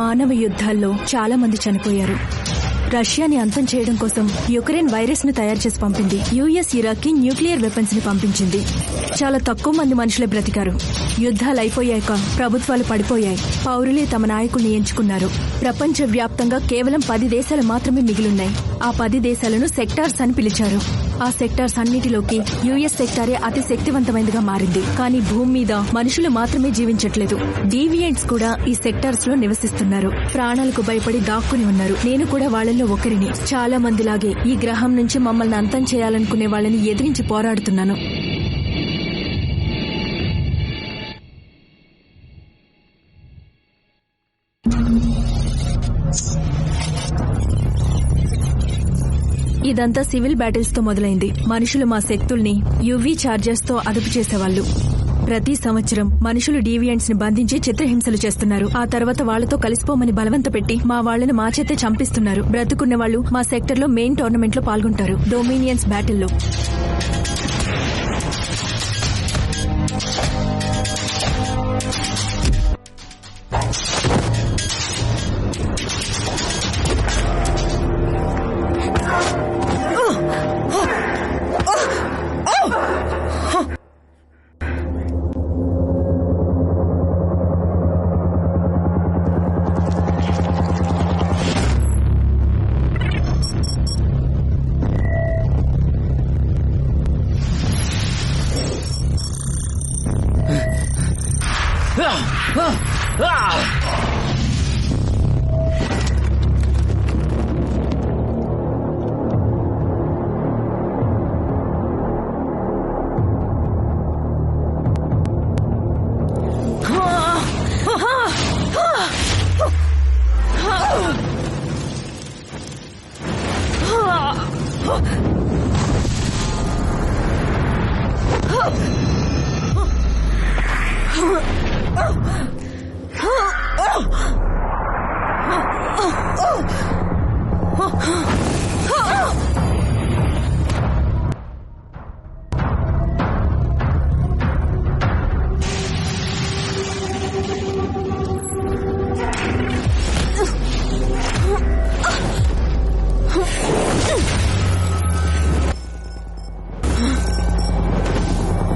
మానవ యుద్ధాల్లో చాలా మంది చనిపోయారు. రష్యాని అంతం చేయడం కోసం యుక్రెయిన్ వైరస్ ను తయారు చేసి పంపింది. యుఎస్ ఇరాక్ కి న్యూక్లియర్ వెపన్స్ ని పంపించింది. చాలా తక్కువ మంది మనుషులే బ్రతికారు. యుద్ధాలు అయిపోయాక ప్రభుత్వాలు పడిపోయాయి. పౌరులే తమ నాయకుల్ని ఎంచుకున్నారు. ప్రపంచ వ్యాప్తంగా కేవలం 10 దేశాలు మాత్రమే మిగిలున్నాయి. ఆ 10 దేశాలను సెక్టార్స్ అని పిలిచారు. ఆ సెక్టార్స్ అన్నిటిలోకి యుఎస్ సెక్టారే అతి శక్తివంతమైనదిగా మారింది. కానీ భూమి మీద మనుషులు మాత్రమే జీవించట్లేదు. డీవియంట్స్ కూడా ఈ సెక్టార్స్ లో నివసిస్తున్నారు. ప్రాణాలకు భయపడి దాక్కుని ఉన్నారు. నేను కూడా వాళ్ళలో ఒకరిని. చాలా మందిలాగే ఈ గ్రహం నుంచి మమ్మల్ని అంతం చేయాలనుకునే వాళ్ళని ఎదిరించి పోరాడుతున్నాను. ఇదంతా సివిల్ బ్యాటిల్స్ తో మొదలైంది. మనుషులు మా శక్తుల్ని యువి చార్జర్స్ తో అదుపు చేసేవాళ్లు. ప్రతి సంవత్సరం మనుషులు డీవియంట్స్ ని బంధించి చిత్రహింసలు చేస్తున్నారు. ఆ తర్వాత వాళ్లతో కలిసిపోమని బలవంత పెట్టి మా వాళ్లను మా చేతే చంపిస్తున్నారు. బ్రతుకున్న వాళ్లు మా సెక్టర్ లో మెయిన్ టోర్నమెంట్ లో పాల్గొంటారు. డొమినియన్స్ బ్యాటిల్లో.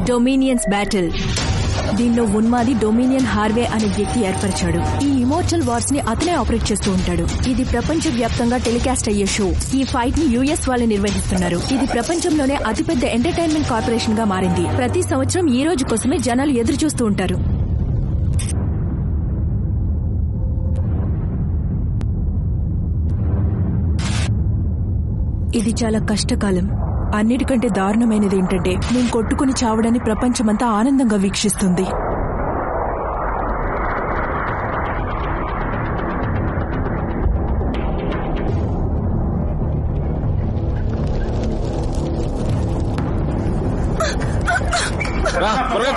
Dominions battle. దీనిలో ఉన్మాది డొమినియన్ హార్వే అనే వ్యక్తి ఏర్పరిచాడు. ఈ ఇమోర్టల్ వార్స్ ని అతనే ఆపరేట్ చేస్తూ ఉంటాడు. ఇది ప్రపంచ వ్యాప్తంగా టెలికాస్ట్ అయ్యే షో. ఈ ఫైట్ ని యుఎస్ వాళ్ళు నిర్వహిస్తున్నారు. ఇది ప్రపంచంలోనే అతిపెద్ద ఎంటర్టైన్మెంట్ కార్పొరేషన్ గా మారింది. ప్రతి సంవత్సరం ఈ రోజు కోసమే జనాలు ఎదురు చూస్తూ ఉంటారు. ఇది చాలా కష్టకాలం. అన్నిటికంటే దారుణమైనది ఏంటంటే నేను కొట్టుకుని చావడాన్ని ప్రపంచమంతా ఆనందంగా వీక్షిస్తుంది.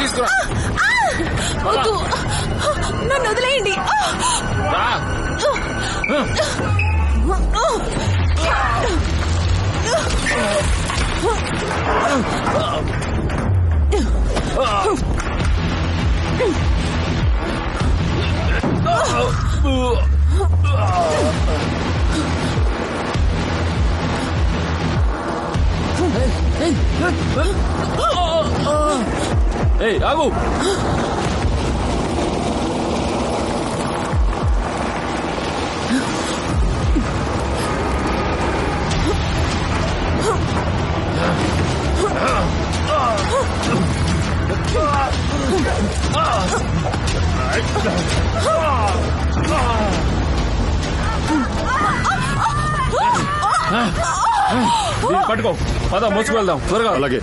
తీసుకురా, నన్ను వదిలేయండి. ఆగు. పట్టుకో, పద మోసుకువెళ్దాం త్వరగా. అలాగే.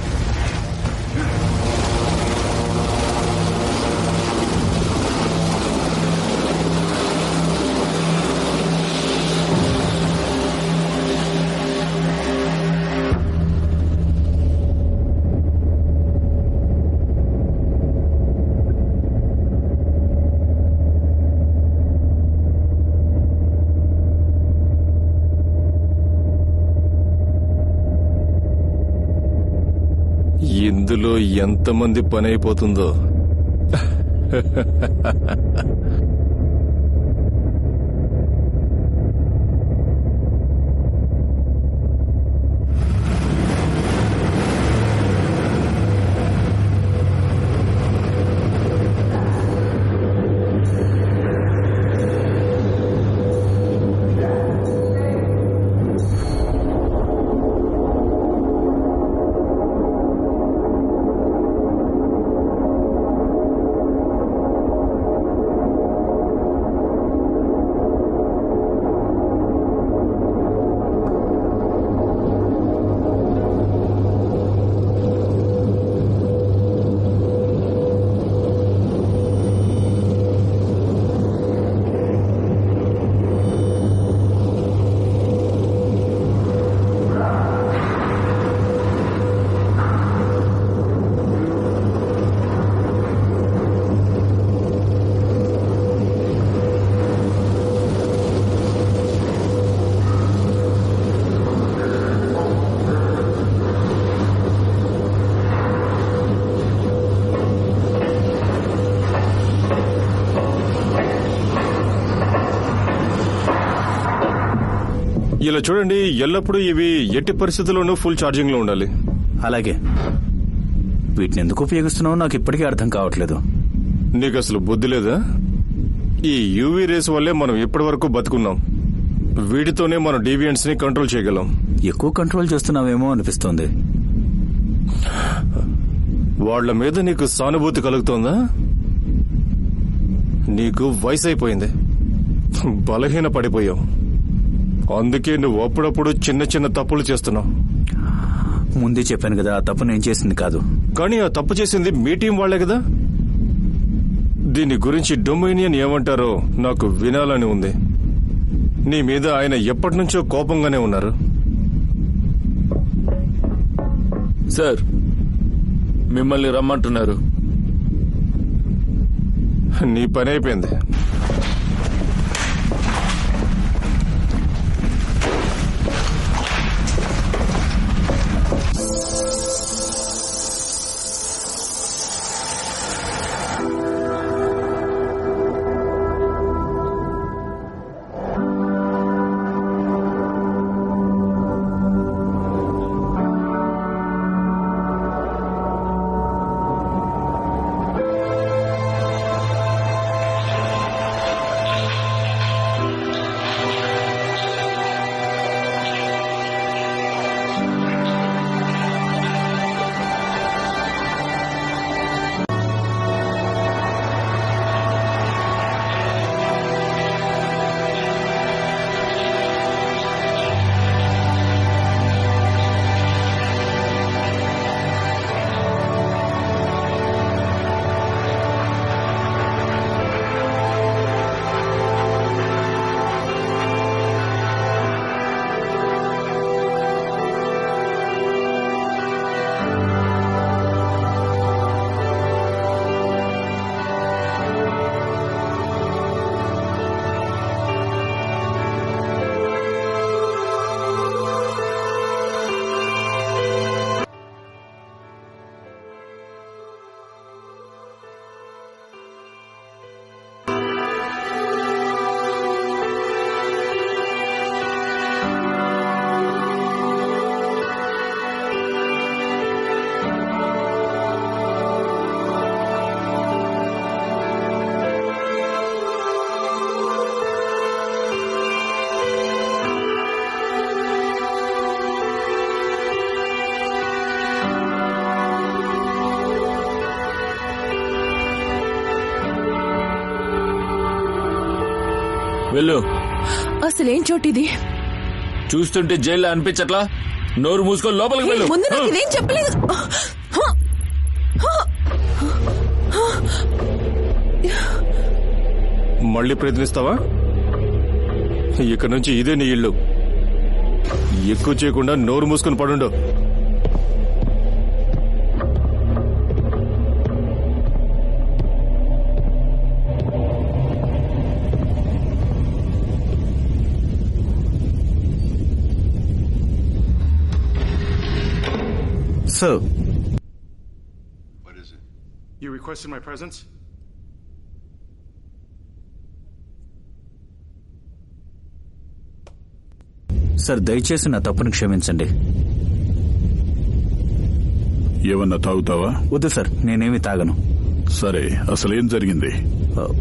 ఇందులో ఎంతమంది పని అయిపోతుందో. ఇలా చూడండి, ఎల్లప్పుడూ ఇవి ఎట్టి పరిస్థితుల్లోనూ ఫుల్ ఛార్జింగ్ లో ఉండాలి. అలాగే. వీటిని ఎందుకు ఉపయోగిస్తున్నావో నాకు ఇప్పటికీ అర్థం కావట్లేదు. నీకు అసలు బుద్ధి లేదా? ఈ యూవీ రేస్ వల్లే మనం ఇప్పటి వరకు బతుకున్నాం. వీటితోనే మనం డీవియంట్స్ ని కంట్రోల్ చేయగలం. ఎక్కువ కంట్రోల్ చేస్తున్నావేమో అనిపిస్తోంది. వాళ్ల మీద నీకు సానుభూతి కలుగుతోందా? నీకు వయసు అయిపోయింది, బలహీన పడిపోయావు. అందుకే నువ్వు అప్పుడప్పుడు చిన్న చిన్న తప్పులు చేస్తున్నావు. ముందే చెప్పాను కదా, ఆ తప్పు నేను చేసింది కాదు. కానీ ఆ తప్పు చేసింది మీ టీం వాళ్లే కదా. దీని గురించి డొమినియన్ ఏమంటారో నాకు వినాలని ఉంది. నీ మీద ఆయన ఎప్పటి నుంచో కోపంగానే ఉన్నారు. సార్, మిమ్మల్ని రమ్మంటున్నారు. నీ పని అయిపోయింది. వెళ్ళు. అసలేం చోటిది? చూస్తుంటే జైల్లో అనిపించట్లా? నోరు మూసుకొని లోపలికి వెళ్ళు. ముందు నాకు ఇదేం చెప్పలేదు. మళ్ళీ ప్రయత్నిస్తావా? ఇక్కడి నుంచి ఇదే నీ ఇల్లు. ఎక్కువ చేయకుండా నోరు మూసుకొని పడుండు. Sir. What is it? You requested my presence? Sir, దయచేసి నా తప్పును క్షమించండి. ఏమన్నా తాగుతావా? వద్దు సార్, నేనేమి తాగను. సరే, అసలేం జరిగింది?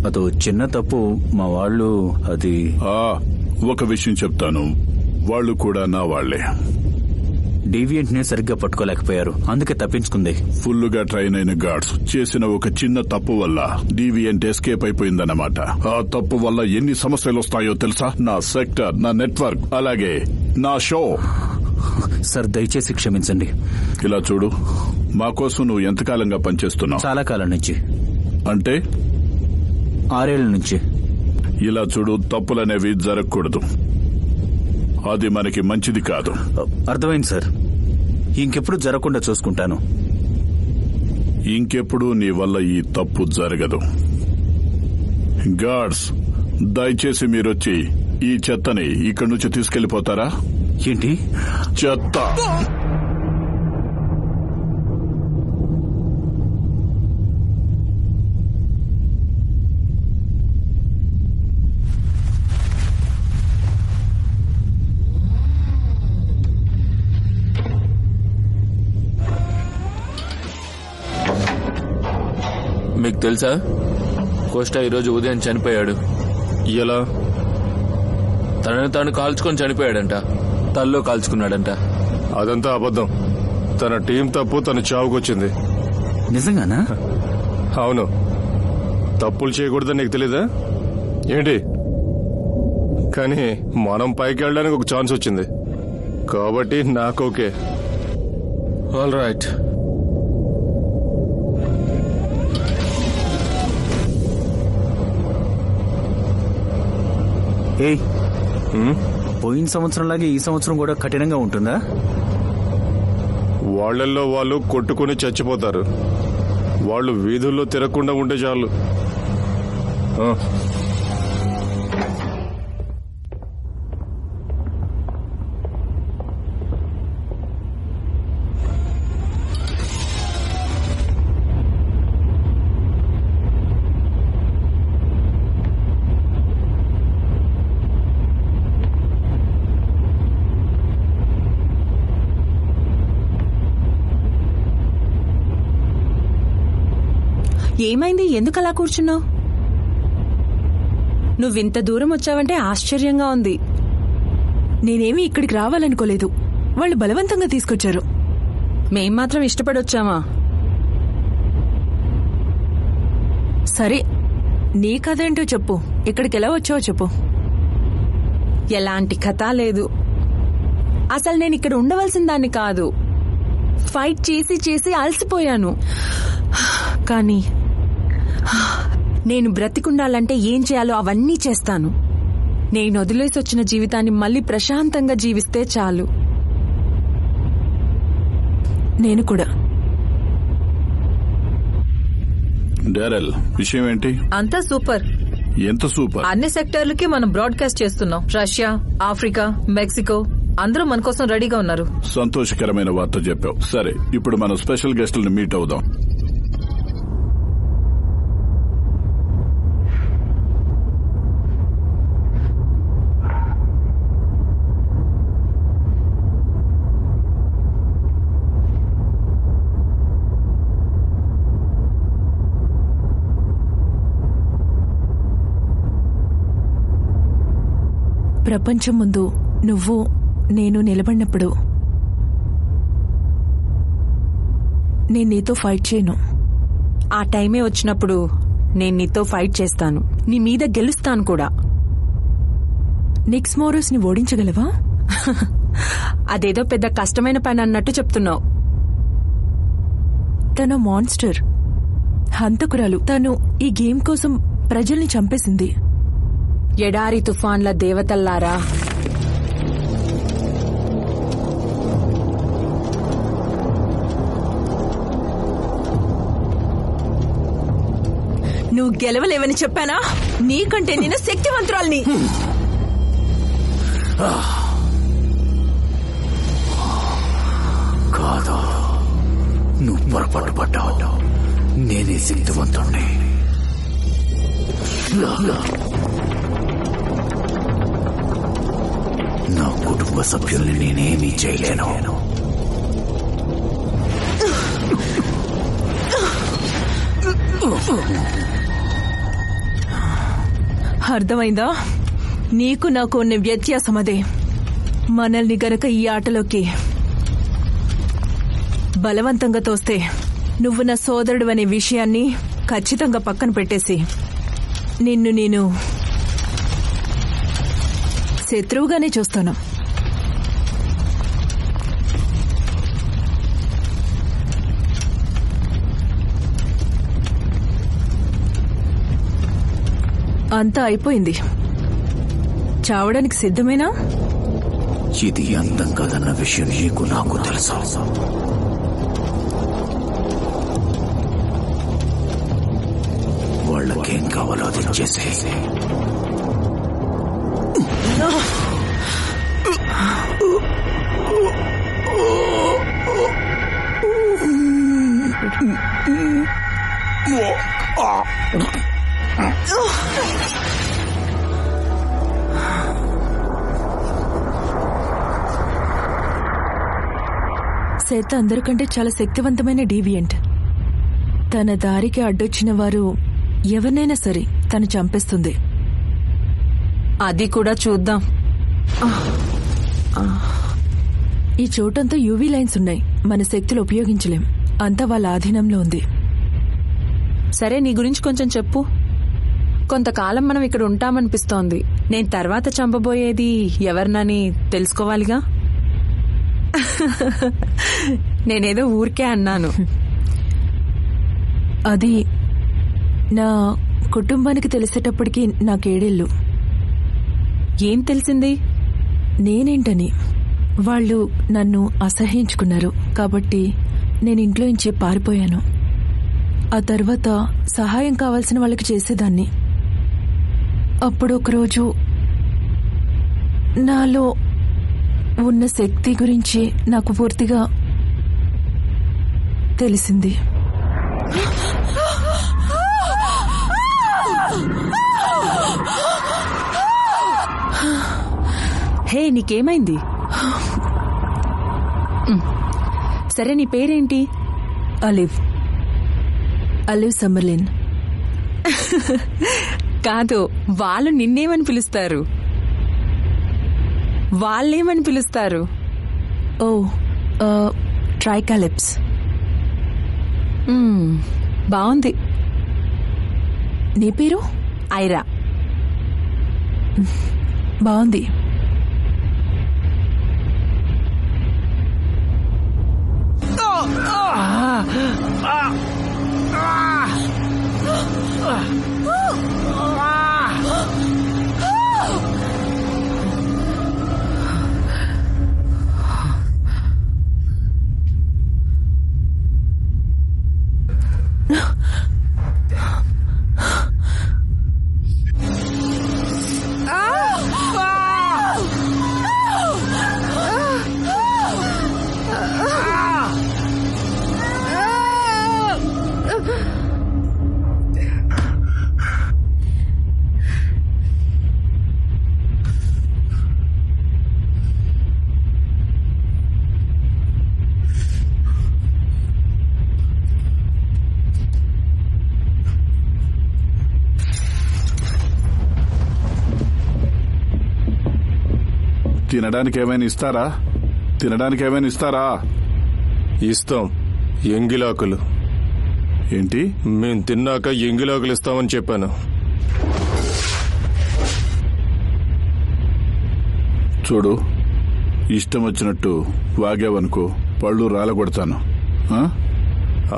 అదో చిన్న తప్పు. మా వాళ్ళు అది ఒక విషయం చెప్తాను. వాళ్ళు కూడా నా వాళ్లే. డీవియంట్ ని సరిగ్గా పట్టుకోలేకపోయారు, అందుకే తప్పించుకుంది. ఫుల్లుగా ట్రైన్ అయిన గార్డ్స్ చేసిన ఒక చిన్న తప్పు వల్ల డీవియంట్ ఎస్కేప్ అయిపోయిందన్నమాట. ఆ తప్పు వల్ల ఎన్ని సమస్యలు వస్తాయో తెలుసా? నా సెక్టర్, నా నెట్వర్క్, అలాగే నా షో. సార్, దయచేసి క్షమించండి. ఇలా చూడు, మా కోసం నువ్వు ఎంతకాలంగా పనిచేస్తున్నావు? చాలా కాలం నుంచి. అంటే 6 ఏళ్ల నుంచి. ఇలా చూడు, తప్పులనేవి జరగకూడదు. అది మనకి మంచిది కాదు. అర్థమైంది సార్. ఇంకెప్పుడు జరగకుండా చూసుకుంటాను. ఇంకెప్పుడు నీ వల్ల ఈ తప్పు జరగదు. గార్డ్స్, దయచేసి మీరొచ్చి ఈ చెత్తని ఇక్కడి నుంచి తీసుకెళ్లిపోతారా? ఏంటి చెత్త? మీకు తెలుసా, కోస్టా ఈరోజు ఉదయం చనిపోయాడు. ఎలా? తనని తాను కాల్చుకొని చనిపోయాడంట. తల్లో కాల్చుకున్నాడంట. అదంతా అబద్ధం. తన టీం తప్పు తన చావుకొచ్చింది. నిజంగానా? అవును. తప్పులు చేయకూడదని నీకు తెలీదా ఏంటి? కానీ మనం పైకి వెళ్ళడానికి ఒక ఛాన్స్ వచ్చింది కాబట్టి నాకు ఓకే. All right. ఏయ్, పోయిన సంవత్సరంలాగే ఈ సంవత్సరం కూడా కఠినంగా ఉంటుందా? వాళ్ళల్లో వాళ్ళు కొట్టుకుని చచ్చిపోతారు. వాళ్ళు వీధుల్లో తిరగకుండా ఉంటే చాలు. ఏమైంది? ఎందుకు అలా కూర్చున్నావు? నువ్వింత దూరం వచ్చావంటే ఆశ్చర్యంగా ఉంది. నేనేమీ ఇక్కడికి రావాలనుకోలేదు. వాళ్ళు బలవంతంగా తీసుకొచ్చారు. మేం మాత్రం ఇష్టపడొచ్చామా? సరే, నీ కథ ఏంటో చెప్పు. ఇక్కడికి ఎలా వచ్చావో చెప్పు. ఎలాంటి కథ లేదు. అసలు నేను ఇక్కడ ఉండవలసిన దాన్ని కాదు. ఫైట్ చేసి చేసి అలసిపోయాను. కానీ నేను బ్రతికుండాలంటే ఏం చేయాలో అవన్నీ చేస్తాను. నేను వదిలేసి వచ్చిన జీవితాన్ని మళ్ళీ ప్రశాంతంగా జీవిస్తే చాలు. నేను కూడా. డారెల్, విషయం ఏంటి? అంతా సూపర్. ఎంత సూపర్? అన్ని సెక్టార్లకి మనం బ్రాడ్కాస్ట్ చేస్తున్నాం. రష్యా, ఆఫ్రికా, మెక్సికో అందరూ మన కోసం రెడీగా ఉన్నారు. సంతోషకరమైన వార్త చెప్పావు. సరే, ఇప్పుడు మనం స్పెషల్ గెస్టులను మీట్ అవుదాం. ప్రపంచం ముందు నువ్వు నేను నిలబడినప్పుడు నేను నీతో ఫైట్ చేయను. ఆ టైమే వచ్చినప్పుడు నేను నీతో ఫైట్ చేస్తాను. నీ మీద గెలుస్తాను కూడా. నిక్స్ మోరోస్ ని ఓడించగలవా? అదేదో పెద్ద కష్టమైన పని అన్నట్టు చెప్తున్నావు. తను మాన్స్టర్, హంతకురాలు. తను ఈ గేమ్ కోసం ప్రజల్ని చంపేసింది. ఎడారి తుఫాన్ల దేవతల్లారా, నువ్వు గెలవలేవని చెప్పానా? నీకంటే నేను శక్తివంతురాల్ని. కాదు, నువ్వు పొరపాటు పడ్డావు. నేనే శక్తివంతుణ్ణి. నా కుటుంబ సభ్యుల్ని నేనేమీ చేయలేను. అర్థమైందా? నీకు నాకు ఉన్న వ్యత్యాసం అదే. మనల్ని గనక ఈ ఆటలోకి బలవంతంగా తోస్తే నువ్వు నా సోదరుడు అనే విషయాన్ని ఖచ్చితంగా పక్కన పెట్టేసి నిన్ను నేను శత్రువుగానే చూస్తాను. అంతా అయిపోయింది. చావడానికి సిద్ధమేనా? ఇది అందం కాదన్న విషయం నీకు నాకు తెలుసు. వాళ్ళకేం కావాలో అది చేసేసి సేత అందరికంటే చాలా శక్తివంతమైన డీవియంట్. తన దారికి అడ్డొచ్చిన వారు ఎవరినైనా సరే తను చంపేస్తుంది. అది కూడా చూద్దాం. ఈ చోటంతా యూవీ లైన్స్ ఉన్నాయి. మన శక్తులు ఉపయోగించలేం. అంతా వాళ్ళ ఆధీనంలో ఉంది. సరే, నీ గురించి కొంచెం చెప్పు. కొంతకాలం మనం ఇక్కడ ఉంటామనిపిస్తోంది. నేను తర్వాత చంపబోయేది ఎవరినని తెలుసుకోవాలిగా. నేనేదో ఊరికే అన్నాను. అది నా కుటుంబానికి తెలిసేటప్పటికి నాకు 7 ఏళ్లు. ఏం తెలిసింది? నేనేంటని వాళ్ళు నన్ను అసహ్యించుకున్నారు. కాబట్టి నేను ఇంట్లో నుంచి పారిపోయాను. ఆ తర్వాత సహాయం కావాల్సిన వాళ్ళకి చేసేదాన్ని. అప్పుడు ఒకరోజు నాలో ఉన్న శక్తి గురించి నాకు పూర్తిగా తెలిసింది. హే, నీకేమైంది? సరే, నీ పేరేంటి? అలివ్ సమ్మర్లిన్. కాదు, వాళ్ళు నిన్నేమని పిలుస్తారు? వాళ్ళేమని పిలుస్తారు? ఓ, ట్రైకాలిప్స్. బాగుంది. నీ పేరు? ఐరా. బాగుంది. తినడానికి ఏమైనా ఇస్తారా? ఇస్తాం. ఎంగిలాకులు. ఏంటి? మేం తిన్నాక ఎంగిలాకులు ఇస్తామని చెప్పాను. చూడు, ఇష్టం వచ్చినట్టు వాగావనుకో పళ్ళు రాలగొడతాను.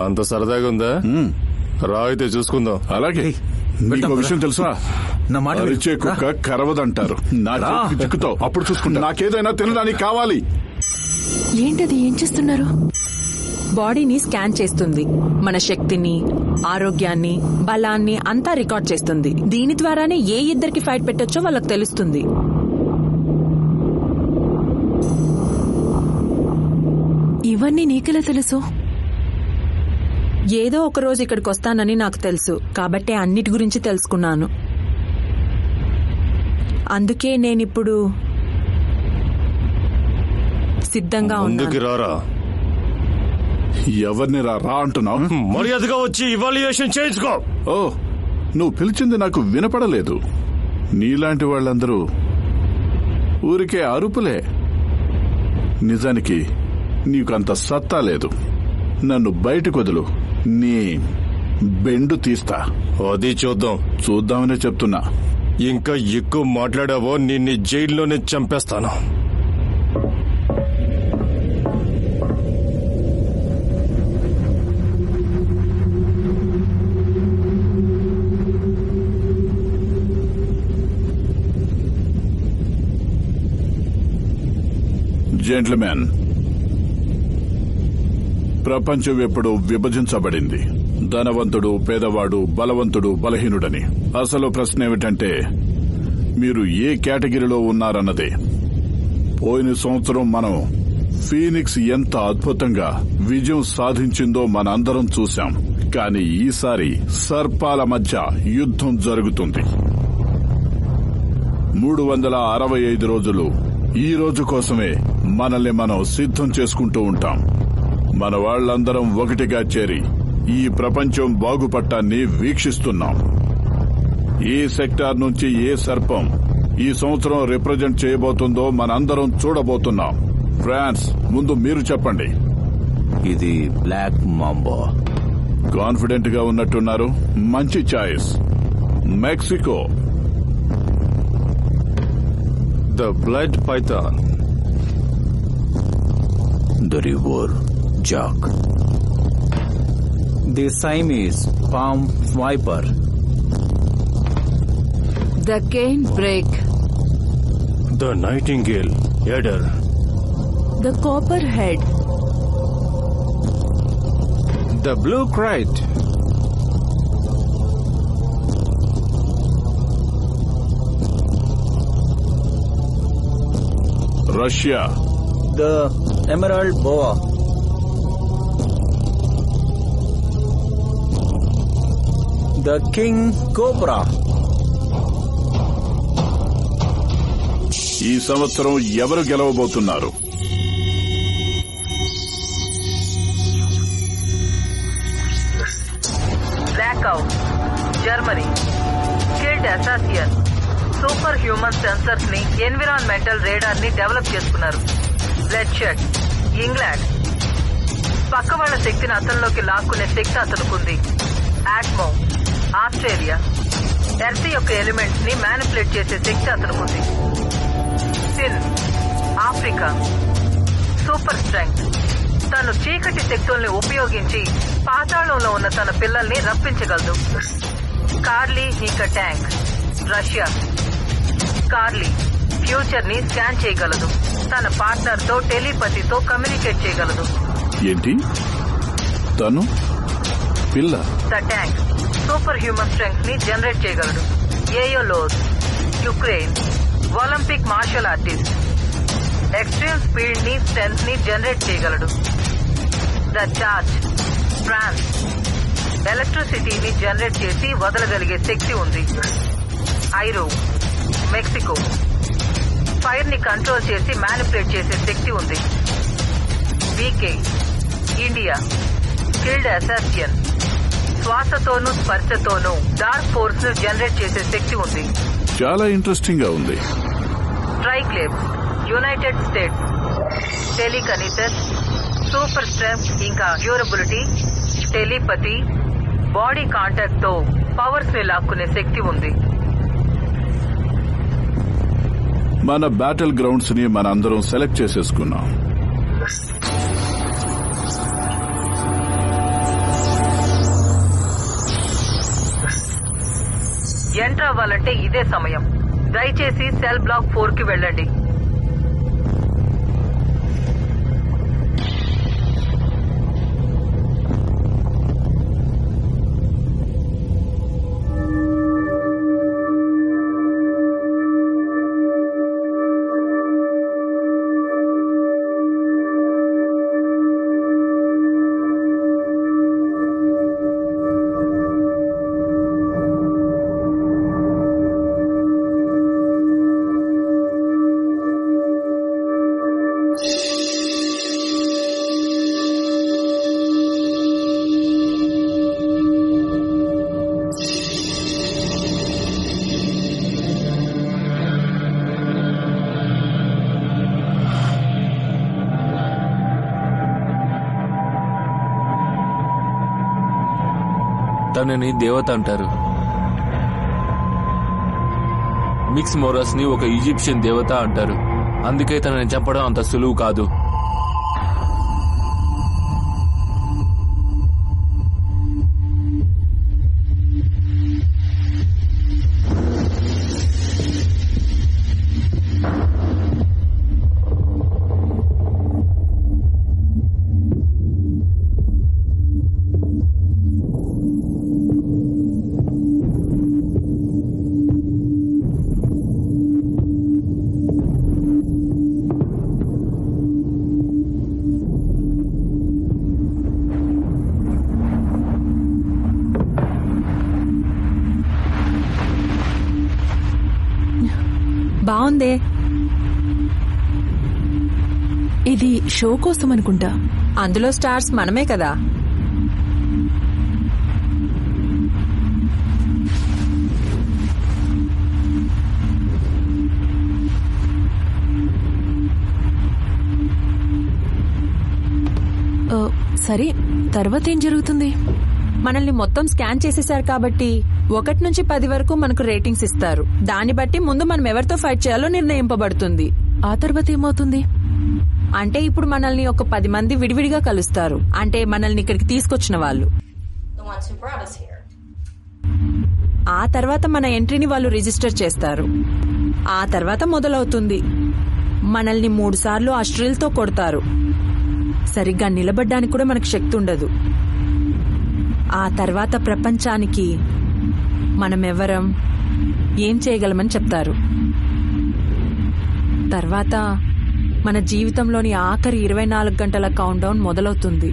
అంత సరదాగా ఉందా? రా, అయితే చూసుకుందాం. అలాగే. నీకు విషయం తెలుసా? నా మాట అరిచే కుక్క కరవదంటారు. నా చేతికి చిక్కుతావు, అప్పుడు చూసుకుంటా. నాకేదైనా తినడానికి కావాలి. ఏంటది? ఏం చేస్తున్నారు? బాడీని స్కాన్ చేస్తుంది. మన శక్తిని, ఆరోగ్యాన్ని, బలాన్ని అంతా రికార్డ్ చేస్తుంది. దీని ద్వారానే ఏ ఇద్దరికి ఫైట్ పెట్టొచ్చో వాళ్ళకి తెలుస్తుంది. ఇవన్నీ నీకెలా తెలుసు? ఏదో ఒక రోజు ఇక్కడికి వస్తానని నాకు తెలుసు. కాబట్టి అన్నిటి గురించి తెలుసుకున్నాను. అందుకే నేనిప్పుడు సిద్ధంగా ముందుకి ఉన్నాను. రారా. ఎవరిని రా అంటున్నావు? మర్యాదగా వచ్చి ఇవాల్యుయేషన్ చేయించుకో. ఓ, నువ్వు పిలిచింది నాకు వినపడలేదు. నీలాంటి వాళ్ళందరూ ఊరికే అరుపులే. నిజానికి నీకంత సత్తా లేదు. నన్ను బయటకు వదులు, నీ బెండు తీస్తా. అది చూద్దామనే చెప్తున్నా. ఇంకా ఎక్కువ మాట్లాడావో నిన్ను జైల్లోనే చంపేస్తాను. జెంట్మెన్, ప్రపంచం ఎప్పుడు విభజించబడింది. ధనవంతుడు, పేదవాడు, బలవంతుడు, బలహీనుడని. అసలు ప్రశ్న ఏమిటంటే మీరు ఏ కేటగిరీలో ఉన్నారన్నదే. పోయిన సంవత్సరం మనం ఫీనిక్స్ ఎంత అద్భుతంగా విజయం సాధించిందో మనందరం చూశాం. కానీ ఈసారి సర్పాల మధ్య యుద్ధం జరుగుతుంది. 365 రోజులు ఈ రోజు కోసమే మనల్ని మనం సిద్ధం చేసుకుంటూ ఉంటాం. మన వాళ్లందరం ఒకటిగా చేరి ఈ ప్రపంచం బాగుపట్టాన్ని వీక్షిస్తున్నాం. ఏ సెక్టార్ నుంచి ఏ సర్పం ఈ సంవత్సరం రిప్రజెంట్ చేయబోతుందో మనందరం చూడబోతున్నాం. ఫ్రాన్స్, ముందు మీరు చెప్పండి. ఇది బ్లాక్ మాంబో. కాన్ఫిడెంట్ గా ఉన్నట్టున్నారు. మంచి choice. Mexico. The blood python. The river jack. The Siamese palm viper. The cane break. The nightingale adder. The copperhead. The blue krait. Russia. The emerald boa. The king cobra. ఈ సంవత్సరం ఎవరు గెలవబోతున్నారు? Blackout, Germany. Skilled assassin super human sensors ని, environmental radar ని develop చేసుకున్నారు. Bloodshed, England. పక్క వాళ్ల శక్తిని అతనిలోకి లాక్కునే శక్తి అతనుకుంది. Atmo, Australia. ఎర్త్ యొక్క ఎలిమెంట్స్ ని మ్యానిపులేట్ చేసే శక్తి అతనుకుంది. Sin, Africa. Super strength. తను చీకటి శక్తుల్ని ఉపయోగించి పాతాళంలో ఉన్న తన పిల్లల్ని రప్పించగలదు. కార్లీ ఇంకా ట్యాంక్, రష్యా. కార్లీ ఫ్యూచర్ ని స్కాన్ చేయగలదు. తన పార్ట్నర్ తో టెలిపతితో కమ్యూనికేట్ చేయగలదు. ఏంటి తను? పిల్ల. The tank super human strength ని జనరేట్ చేయగలడు. Aeolus, Ukraine. Olympic martial artist. Extreme speed ని, స్ట్రెంగ్త్ ని జనరేట్ చేయగలడు. The charge, France. ఎలక్ట్రిసిటీని జనరేట్ చేసి వదలగలిగే శక్తి ఉంది. Iro, Mexico. ఫైర్ ని కంట్రోల్ చేసి మ్యానిపులేట్ చేసే శక్తి ఉంది. VK, India. Skilled assassin. శ్వాసతోనూ స్పర్శతోనూ డార్క్ ఫోర్స్ ను జనరేట్ చేసే శక్తి ఉంది. చాలా ఇంట్రెస్టింగ్ గా ఉంది. Triclops, United States. Telekinesis, super strength ఇంకా డ్యూరబిలిటీ. టెలిపతి, బాడీ కాంటాక్ట్ తో పవర్స్ ని లాక్కునే శక్తి ఉంది. మన బ్యాటిల్ గ్రౌండ్స్ ని మనందరం సెలెక్ట్ చేసేసుకున్నాం. ఎంటర్ అవ్వాలంటే ఇదే సమయం. దయచేసి సెల్ బ్లాక్ 4 కి వెళ్ళండి. తనని దేవత అంటారు. మిక్స్ మోరస్ ని ఒక ఈజిప్షియన్ దేవత అంటారు. అందుకే తనని చంపడం అంత సులువు కాదు. బాగుందే. ఇది షో కోసం అనుకుంటా. అందులో స్టార్స్ మనమే కదా. సరే, తర్వాత ఏం జరుగుతుంది? మనల్ని మొత్తం స్కాన్ చేసేశారు కాబట్టి 1 నుంచి 10 వరకు మనకు రేటింగ్స్ ఇస్తారు. దాన్ని బట్టి ముందు మనం ఎవరితో ఫైట్ చేయాలో నిర్ణయింపబడుతుంది. ఆ తర్వాత ఏమవుతుంది? అంటే ఇప్పుడు మనల్ని ఒక 10 మంది విడివిడిగా కలుస్తారు. అంటే మనల్ని ఇక్కడికి తీసుకొచ్చిన వాళ్ళు. ఆ తర్వాత మన ఎంట్రీని వాళ్ళు రిజిస్టర్ చేస్తారు. ఆ తర్వాత మొదలవుతుంది. మనల్ని 3 సార్లు ఆ స్ట్రిల్తో కొడతారు. సరిగ్గా నిలబడ్డానికి కూడా మనకు శక్తి ఉండదు. ఆ తర్వాత ప్రపంచానికి మనమెవరం, ఏం చేయగలమని చెప్తారు. తర్వాత మన జీవితంలోని ఆఖరి 24 గంటల కౌంట్ డౌన్ మొదలవుతుంది.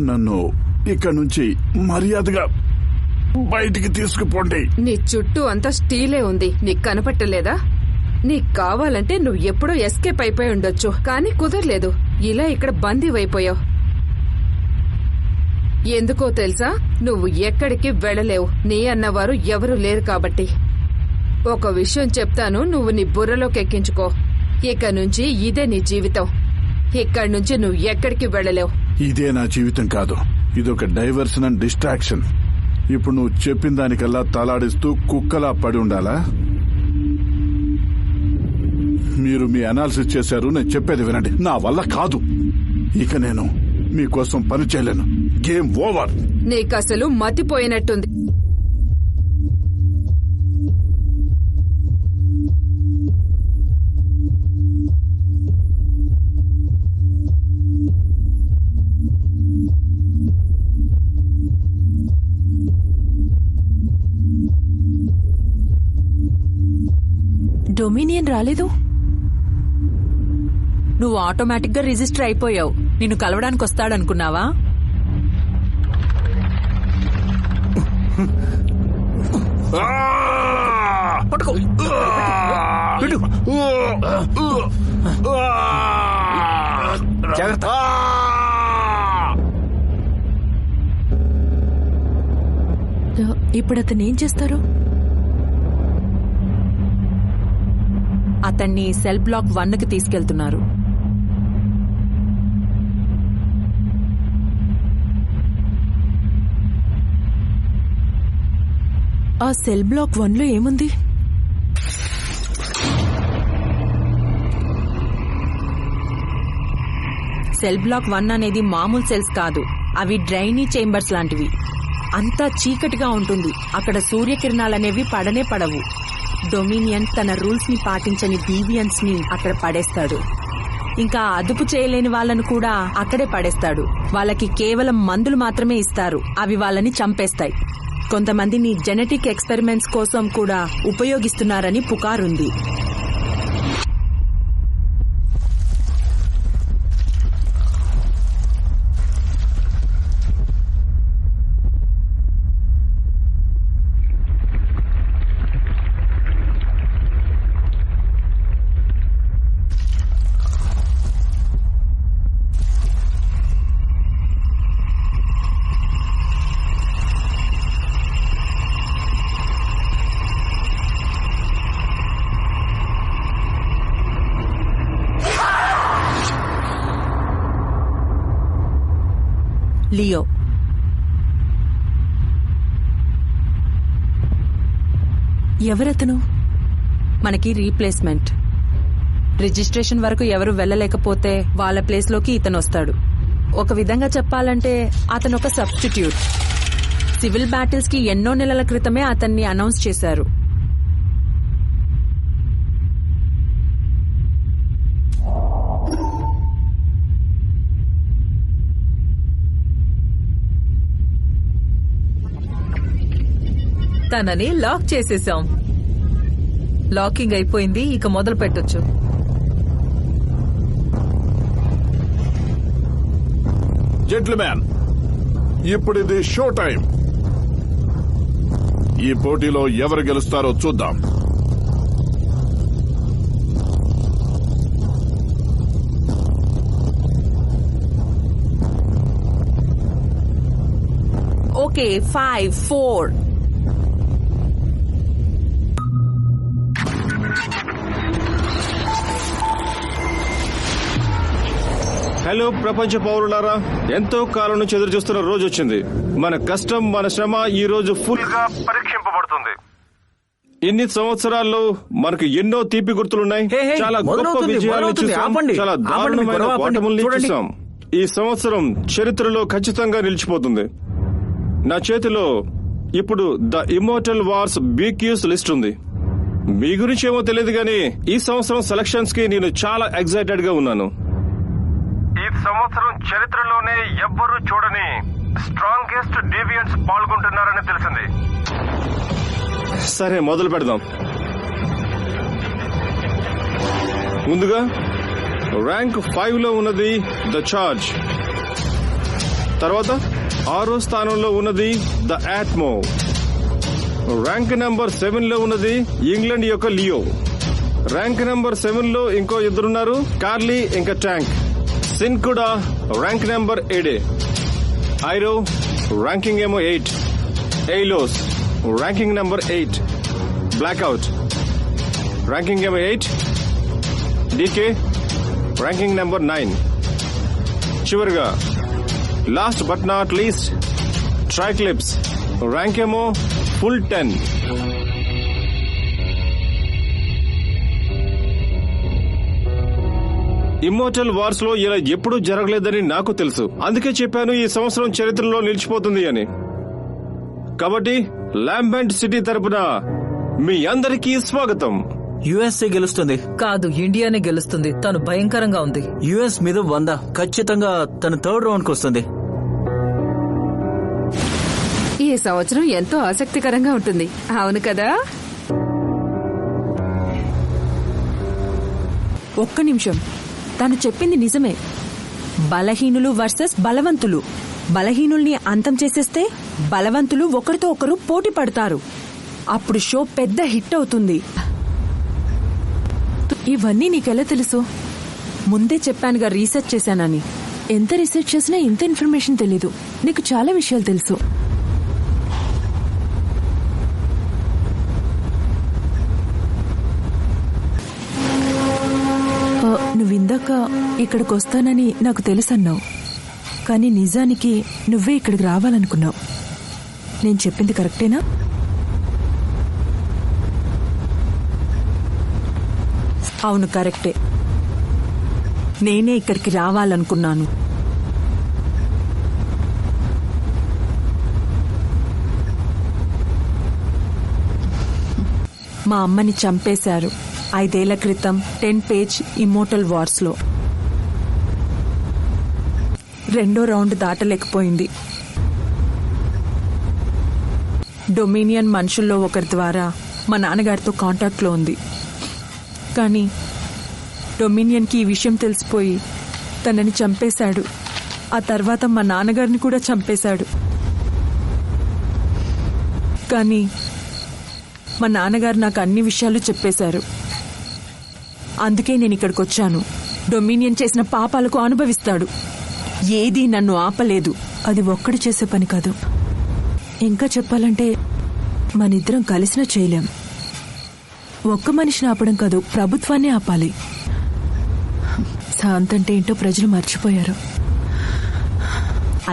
నన్ను ఇక్కడ నుంచి మర్యాదగా బయటికి తీసుకుపోండి. నీ చుట్టూ అంతా స్టీలే ఉంది, నీకు కనపట్టలేదా? నీకు కావాలంటే నువ్వు ఎప్పుడో ఎస్కేప్ అయిపోయి ఉండొచ్చు, కానీ కుదరలేదు. ఇలా ఇక్కడ బందీవైపోయావు. ఎందుకో తెలుసా? నువ్వు ఎక్కడికి వెళ్ళలేవు. నీ అన్నవారు ఎవరూ లేరు కాబట్టి. ఒక విషయం చెప్తాను, నువ్వు నీ బుర్రలోకి ఎక్కించుకో. ఇక నుంచి ఇదే నీ జీవితం. ఇక్కడి నుంచి నువ్వు ఎక్కడికి వెళ్ళలేవు. ఇదే నా జీవితం కాదు, ఇదొక డైవర్షన్ అండ్ డిస్ట్రాక్షన్. ఇప్పుడు నువ్వు చెప్పిన దానికల్లా తలాడిస్తూ కుక్కలా పడి ఉండాలా? మీరు మీ అనాలిసిస్ చేశారు, నేను చెప్పేది వినండి. నా వల్ల కాదు. ఇక నేను మీకోసం పని చేయలేను. Game over. నీకసలు మతిపోయినట్టుంది. డొమినియన్ రాలేదు. నువ్వు ఆటోమేటిక్ గా రిజిస్టర్ అయిపోయావు. నిన్ను కలవడానికి వస్తాడనుకున్నావా? ఇప్పుడు అతను ఏం చేస్తారు? అతన్ని సెల్ బ్లాక్ 1కి తీసుకెళ్తున్నారు. ఆ సెల్ బ్లాక్ 1లో ఏముంది? సెల్ బ్లాక్ 1 అనేది మామూలు సెల్స్ కాదు, అవి డ్రైనీ చేంబర్స్ లాంటివి. అంతా చీకటిగా ఉంటుంది. అక్కడ సూర్యకిరణాలనేవి పడనే పడవు. డొమినియన్ తన రూల్స్ ని పాటించని డీవియన్స్ ని అక్కడ పడేస్తాడు. ఇంకా అదుపు చేయలేని వాళ్ళను కూడా అక్కడే పడేస్తాడు. వాళ్ళకి కేవలం మందులు మాత్రమే ఇస్తారు, అవి వాళ్ళని చంపేస్తాయి. కొంతమందిని జెనెటిక్ ఎక్స్పెరిమెంట్స్ కోసం కూడా ఉపయోగిస్తున్నారని పుకారుంది. లియో ఎవరతను? మనకి రీప్లేస్మెంట్. రిజిస్ట్రేషన్ వరకు ఎవరు వెళ్లలేకపోతే వాళ్ళ ప్లేస్ లోకి ఇతను వస్తాడు. ఒక విధంగా చెప్పాలంటే అతను ఒక సబ్స్టిట్యూట్. సివిల్ బ్యాటిల్స్ కి ఎన్నో నెలల క్రితమే అతన్ని అనౌన్స్ చేశారు. తనని లాక్ చేసేసాం. లాకింగ్ అయిపోయింది, ఇక మొదలు పెట్టొచ్చు. జెంట్ల్మెన్, ఇప్పుడు ఇది షో టైం. ఈ పోటీలో ఎవరు గెలుస్తారో చూద్దాం. ఓకే, 5, 4. హలో ప్రపంచ పౌరులారా, ఎంతో కాలం నుంచి ఎదురు చూస్తున్న రోజు వచ్చింది. మన కష్టం, మన శ్రమ ఈ రోజు ఫుల్ గా పరీక్షింపబడుతుంది. ఇన్ని సంవత్సరాల్లో మనకు ఎన్నో తీపి గుర్తులున్నాయి. చాలా గొప్ప విజయాలను చూసాం, చాలా దారుణమైన ఓటముల్ని చూసాం. ఈ సంవత్సరం చరిత్రలో ఖచ్చితంగా నిలిచిపోతుంది. నా చేతిలో ఇప్పుడు the immortal wars BQs list ఉంది. మీ గురించి ఏమో తెలియదు గానీ ఈ సంవత్సరం సెలక్షన్స్ కి నేను చాలా ఎక్సైటెడ్ గా ఉన్నాను. ఈ సంవత్సరం చరిత్రలోనే ఎవ్వరూ చూడని స్ట్రాంగెస్ట్ డీవియన్స్ పాల్గొంటున్నారని తెలిసింది. సరే, మొదలు పెడదాం. ముందుగా ర్యాంక్ 5 లో ఉన్నది ద చార్జ్. తర్వాత 6వ స్థానంలో ఉన్నది ద ఆట్మో. ర్యాంక్ నెంబర్ 7 లో ఉన్నది ఇంగ్లాండ్ యొక్క లియో. ర్యాంక్ నెంబర్ 7 లో ఇంకో ఇద్దరున్నారు, కార్లీ ఇంకా ట్యాంక్. సిన్ కూడా ర్యాంక్ నెంబర్ 7. ఐరో ర్యాంకింగ్ ఏమో 8. Aeolus ranking number 8. Blackout ranking ఏమో 8. DK ranking number 9. చివరిగా last but not least Triclops rank ఏమో ఫుల్ 10. ఇమ్మోర్టల్ వార్స్ లో ఇలా ఎప్పుడూ జరగలేదని నాకు తెలుసు. అందుకే చెప్పాను ఈ సంవత్సరం చరిత్రలో నిలిచిపోతుంది అని. కాబట్టి లాంబెంట్ సిటీ తరపున మీ అందరికీ స్వాగతం. USA గెలుస్తుంది. కాదు, ఇండియానే గెలుస్తుంది. తను భయంకరంగా ఉంది. US మీద 100. ఖచ్చితంగా తను 3rd రౌండ్ కు వస్తుంది. ఈ సంవత్సరం ఎంతో ఆసక్తికరంగా ఉంటుంది, అవును కదా? ఒక్క నిమిషం, తను చెప్పింది నిజమే. బలహీనులు వర్సెస్ బలవంతులు. బలహీనుల్ని అంతం చేసేస్తే బలవంతులు ఒకరితో ఒకరు పోటీ పడతారు. అప్పుడు షో పెద్ద హిట్ అవుతుంది. ఇవన్నీ నీకెలా తెలుసు? ముందే చెప్పానుగా, రీసెర్చ్ చేశానని. ఎంత రీసెర్చ్ చేసినా ఇంత ఇన్ఫర్మేషన్ తెలీదు. నీకు చాలా విషయాలు తెలుసు. నువ్విందాక ఇక్కడికి వస్తానని నాకు తెలుసన్నావు, కానీ నిజానికి నువ్వే ఇక్కడికి రావాలనుకున్నావు. నేను చెప్పింది కరెక్టేనా? అవును, కరెక్టే. నేనే ఇక్కడికి రావాలనుకున్నాను. మా అమ్మని చంపేశారు 5 ఏళ్ల క్రితం 10 పేజ్ ఇమ్మోర్టల్ వార్స్ లో. 2వ రౌండ్ దాటలేకపోయింది. డొమినియన్ మనుషుల్లో ఒకరి ద్వారా మా నాన్నగారితో కాంటాక్ట్ లో ఉంది. కానీ డొమినియన్కి ఈ విషయం తెలిసిపోయి తనని చంపేశాడు. ఆ తర్వాత మా నాన్నగారిని కూడా చంపేశాడు. కానీ మా నాన్నగారు నాకు అన్ని విషయాలు చెప్పేశారు. అందుకే నేను ఇక్కడికి వచ్చాను. డొమినియన్ చేసిన పాపాలకు అనుభవిస్తాడు. ఏదీ నన్ను ఆపలేదు. అది ఒక్కడు చేసే పని కాదు. ఇంకా చెప్పాలంటే మనిద్దరం కలిసినా చేయలేం. ఒక్క మనిషిని ఆపడం కాదు, ప్రభుత్వాన్ని ఆపాలి. శాంతి అంటే ఏంటో ప్రజలు మర్చిపోయారు.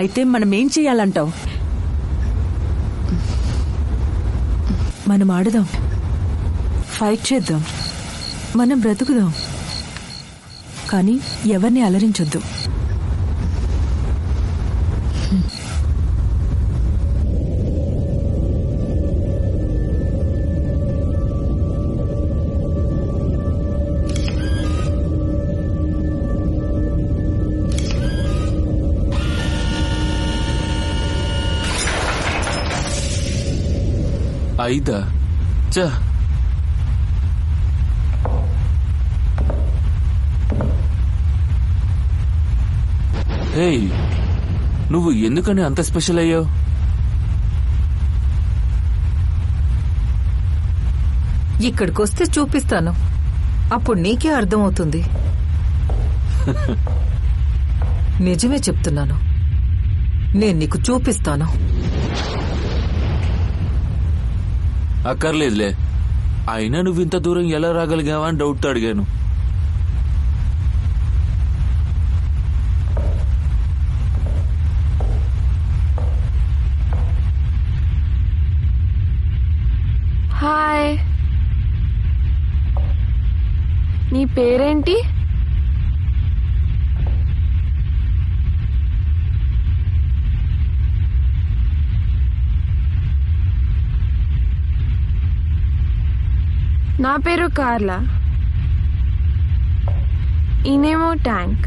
అయితే మనం ఏం చేయాలంటావు? మనం ఆడదాం, ఫైట్ చేద్దాం, మనం బ్రతుకుదాం, కానీ ఎవరిని అలరించొద్దు. 5 చ హే, నువ్వు ఎందుకని అంత స్పెషల్ అయ్యావు? ఇక్కడికొస్తే చూపిస్తాను, అప్పుడు నీకే అర్థమవుతుంది. నిజమే చెప్తున్నాను, నేను నీకు చూపిస్తాను. అక్కర్లేదులే, అయినా నువ్వు ఇంత దూరం ఎలా రాగలిగావా అని డౌట్తో అడిగాను. హాయ్, నీ పేరేంటి? నా పేరు కార్లా. ఈయనేమో ట్యాంక్.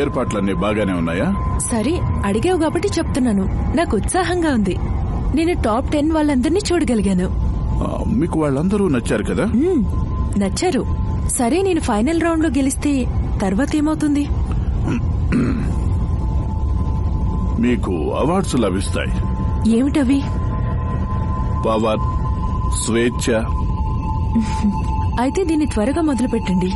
ఏర్పాట్లన్నీ బాగానే ఉన్నాయా? సరే, అడిగావు కాబట్టి చెప్తున్నాను. నాకు ఉత్సాహంగా ఉంది. నేను టాప్ 10 వాళ్ళందరినీ చూడగలిగాను. మీకు వాళ్ళందరూ నచ్చారు కదా? నచ్చారు. సరే, నేను ఫైనల్ రౌండ్ లో గెలిస్తే తర్వాత ఏమవుతుంది? మీకు అవార్డ్స్ లభిస్తాయి. ఏమిటవి? పవర్, స్వేచ్ఛ. అయితే దీన్ని త్వరగా మొదలు పెట్టండి.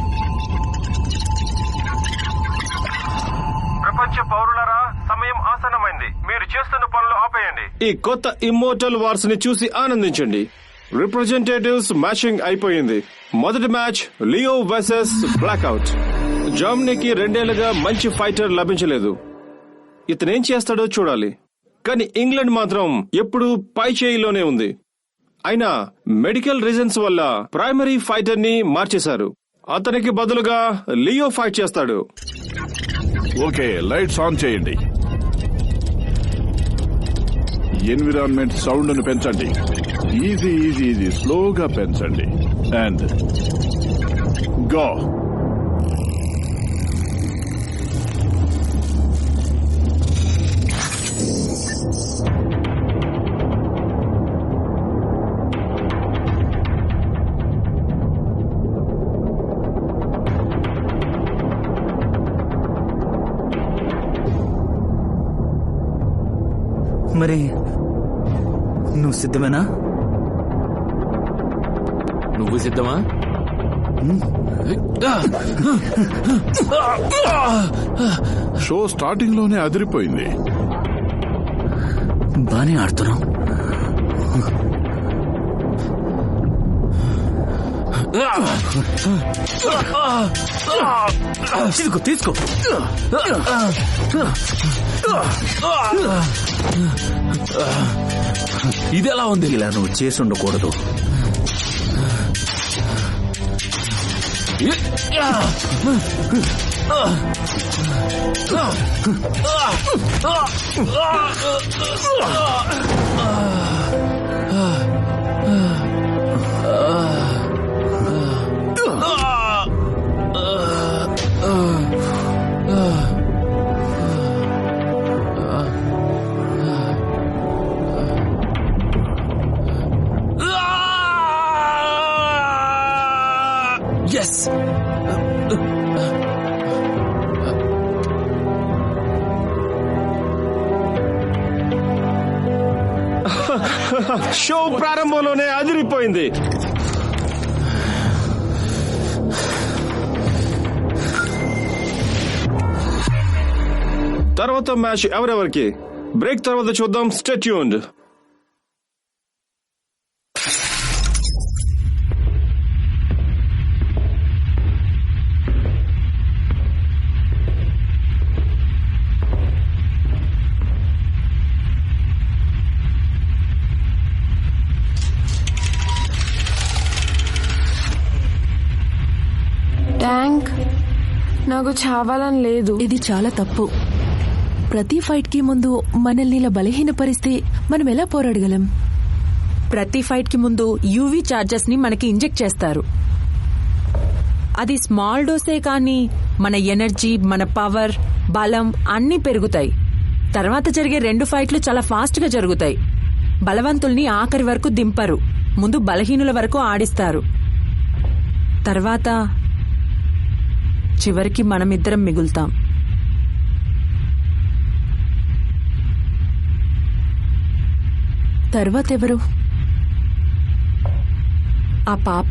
ప్రపంచ పౌరులారా, సమయం ఆసన్నమైంది. మీరు చేస్తున్న పనులు ఆపేయండి. ఈ కొత్త ఇమ్మోర్టల్ వార్స్ ని చూసి ఆనందించండి. రిప్రజెంటేటివ్స్ మ్యాచింగ్ అయిపోయింది. మొదటి మ్యాచ్ లియో వర్సెస్ బ్లాక్అవుట్. జర్మనీకి 2 ఏళ్లుగా మంచి ఫైటర్ లభించలేదు. ఇతనేం చేస్తాడో చూడాలి. కానీ ఇంగ్లాండ్ మాత్రం ఎప్పుడూ పై చేయిలోనే ఉంది. అయినా మెడికల్ రీజన్స్ వల్ల ప్రైమరీ ఫైటర్ ని మార్చేశారు. అతనికి బదులుగా లియో ఫైట్ చేస్తాడు. ఓకే, లైట్స్ ఆన్ చేయండి. ఎన్విరాన్మెంట్ సౌండ్ ను పెంచండి. ఈజీ ఈజీ ఈజీ, స్లోగా పెంచండి. And go. మరి నువ్వు సిద్ధమేనా? నువ్వు సిద్ధమా? షో స్టార్టింగ్ లోనే అదిరిపోయింది. బానే ఆడుతున్నావు. తీసుకో తీసుకో. ఇది ఎలా ఉంది? ఇలా నువ్వు చేసి ఉండకూడదు. షో ప్రారంభంలోనే అదిరిపోయింది. తర్వాత మ్యాచ్ ఎవరెవరికి బ్రేక్ తర్వాత చూద్దాం. Stay tuned. ట్యాంక్, నాకు చావాలని లేదు. ఇది చాలా తప్పు. ప్రతి ఫైట్ కి ముందు మనల్ని ఇలా బలహీనపరిస్తే మనం ఎలా పోరాడగలం? ప్రతి ఫైట్ కి ముందు యూవీ చార్జెస్ ని మనకి ఇంజెక్ట్ చేస్తారు. అది స్మాల్ డోసే కానీ మన ఎనర్జీ, మన పవర్, బలం అన్నీ పెరుగుతాయి. తర్వాత జరిగే 2 ఫైట్లు చాలా ఫాస్ట్ గా జరుగుతాయి. బలవంతుల్ని ఆఖరి వరకు దింపరు, ముందు బలహీనుల వరకు ఆడిస్తారు. తర్వాత చివరికి మనమిద్దరం మిగులుతాం. తర్వాత ఎవరు? ఆ పాప.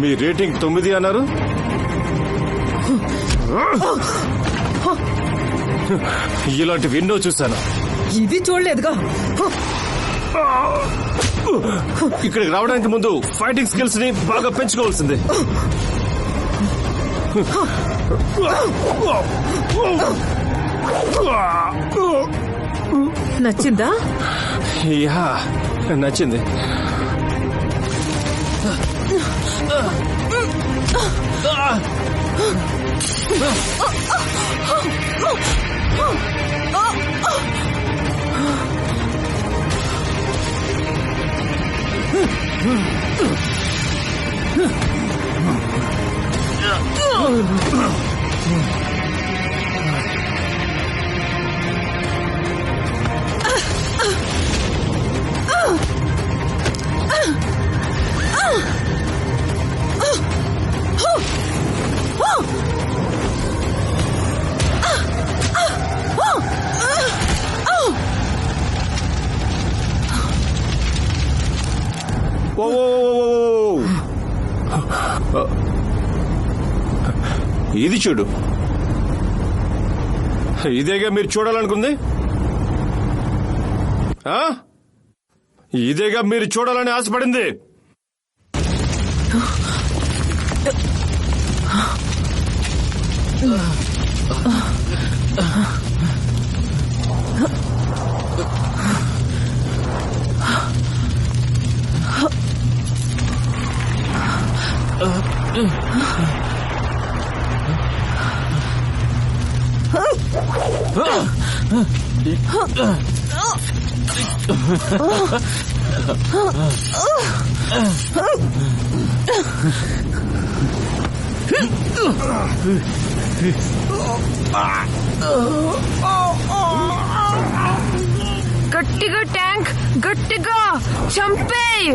మీ రేటింగ్ 9 అన్నారు. ఇలాంటివి ఎన్నో చూశాను. ఇది చూడలేదుగా. ఇక్కడికి రావడానికి ముందు ఫైటింగ్ స్కిల్స్ ని బాగా పెంచుకోవాల్సిందే. నచ్చిందా? యా, నచ్చింది. ఇది చూడు, ఇదేగా మీరు చూడాలనుకుంది? ఇదేగా మీరు చూడాలని ఆశపడింది? గట్టిగా ట్యాంక్, గట్టిగా చంపేయ్.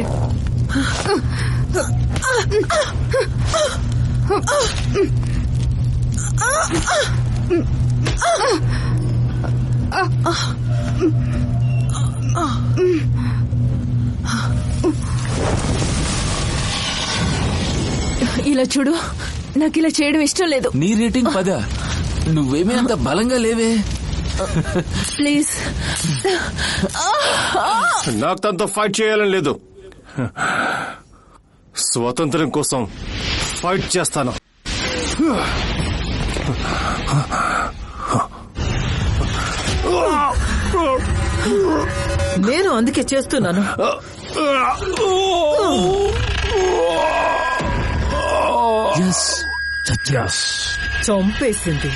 ఇలా చూడు, నాకు ఇలా చేయడం ఇష్టం లేదు. నీ రేటింగ్ 10. నువ్వేమీ అంత బలంగా లేవే. ప్లీజ్. నాకు తనతో ఫైట్ చేయాలని లేదు. స్వాతంత్ర్యం కోసం ఫైట్ చేస్తాను. నేను అందుకే చేస్తున్నాను. చంపేసింది.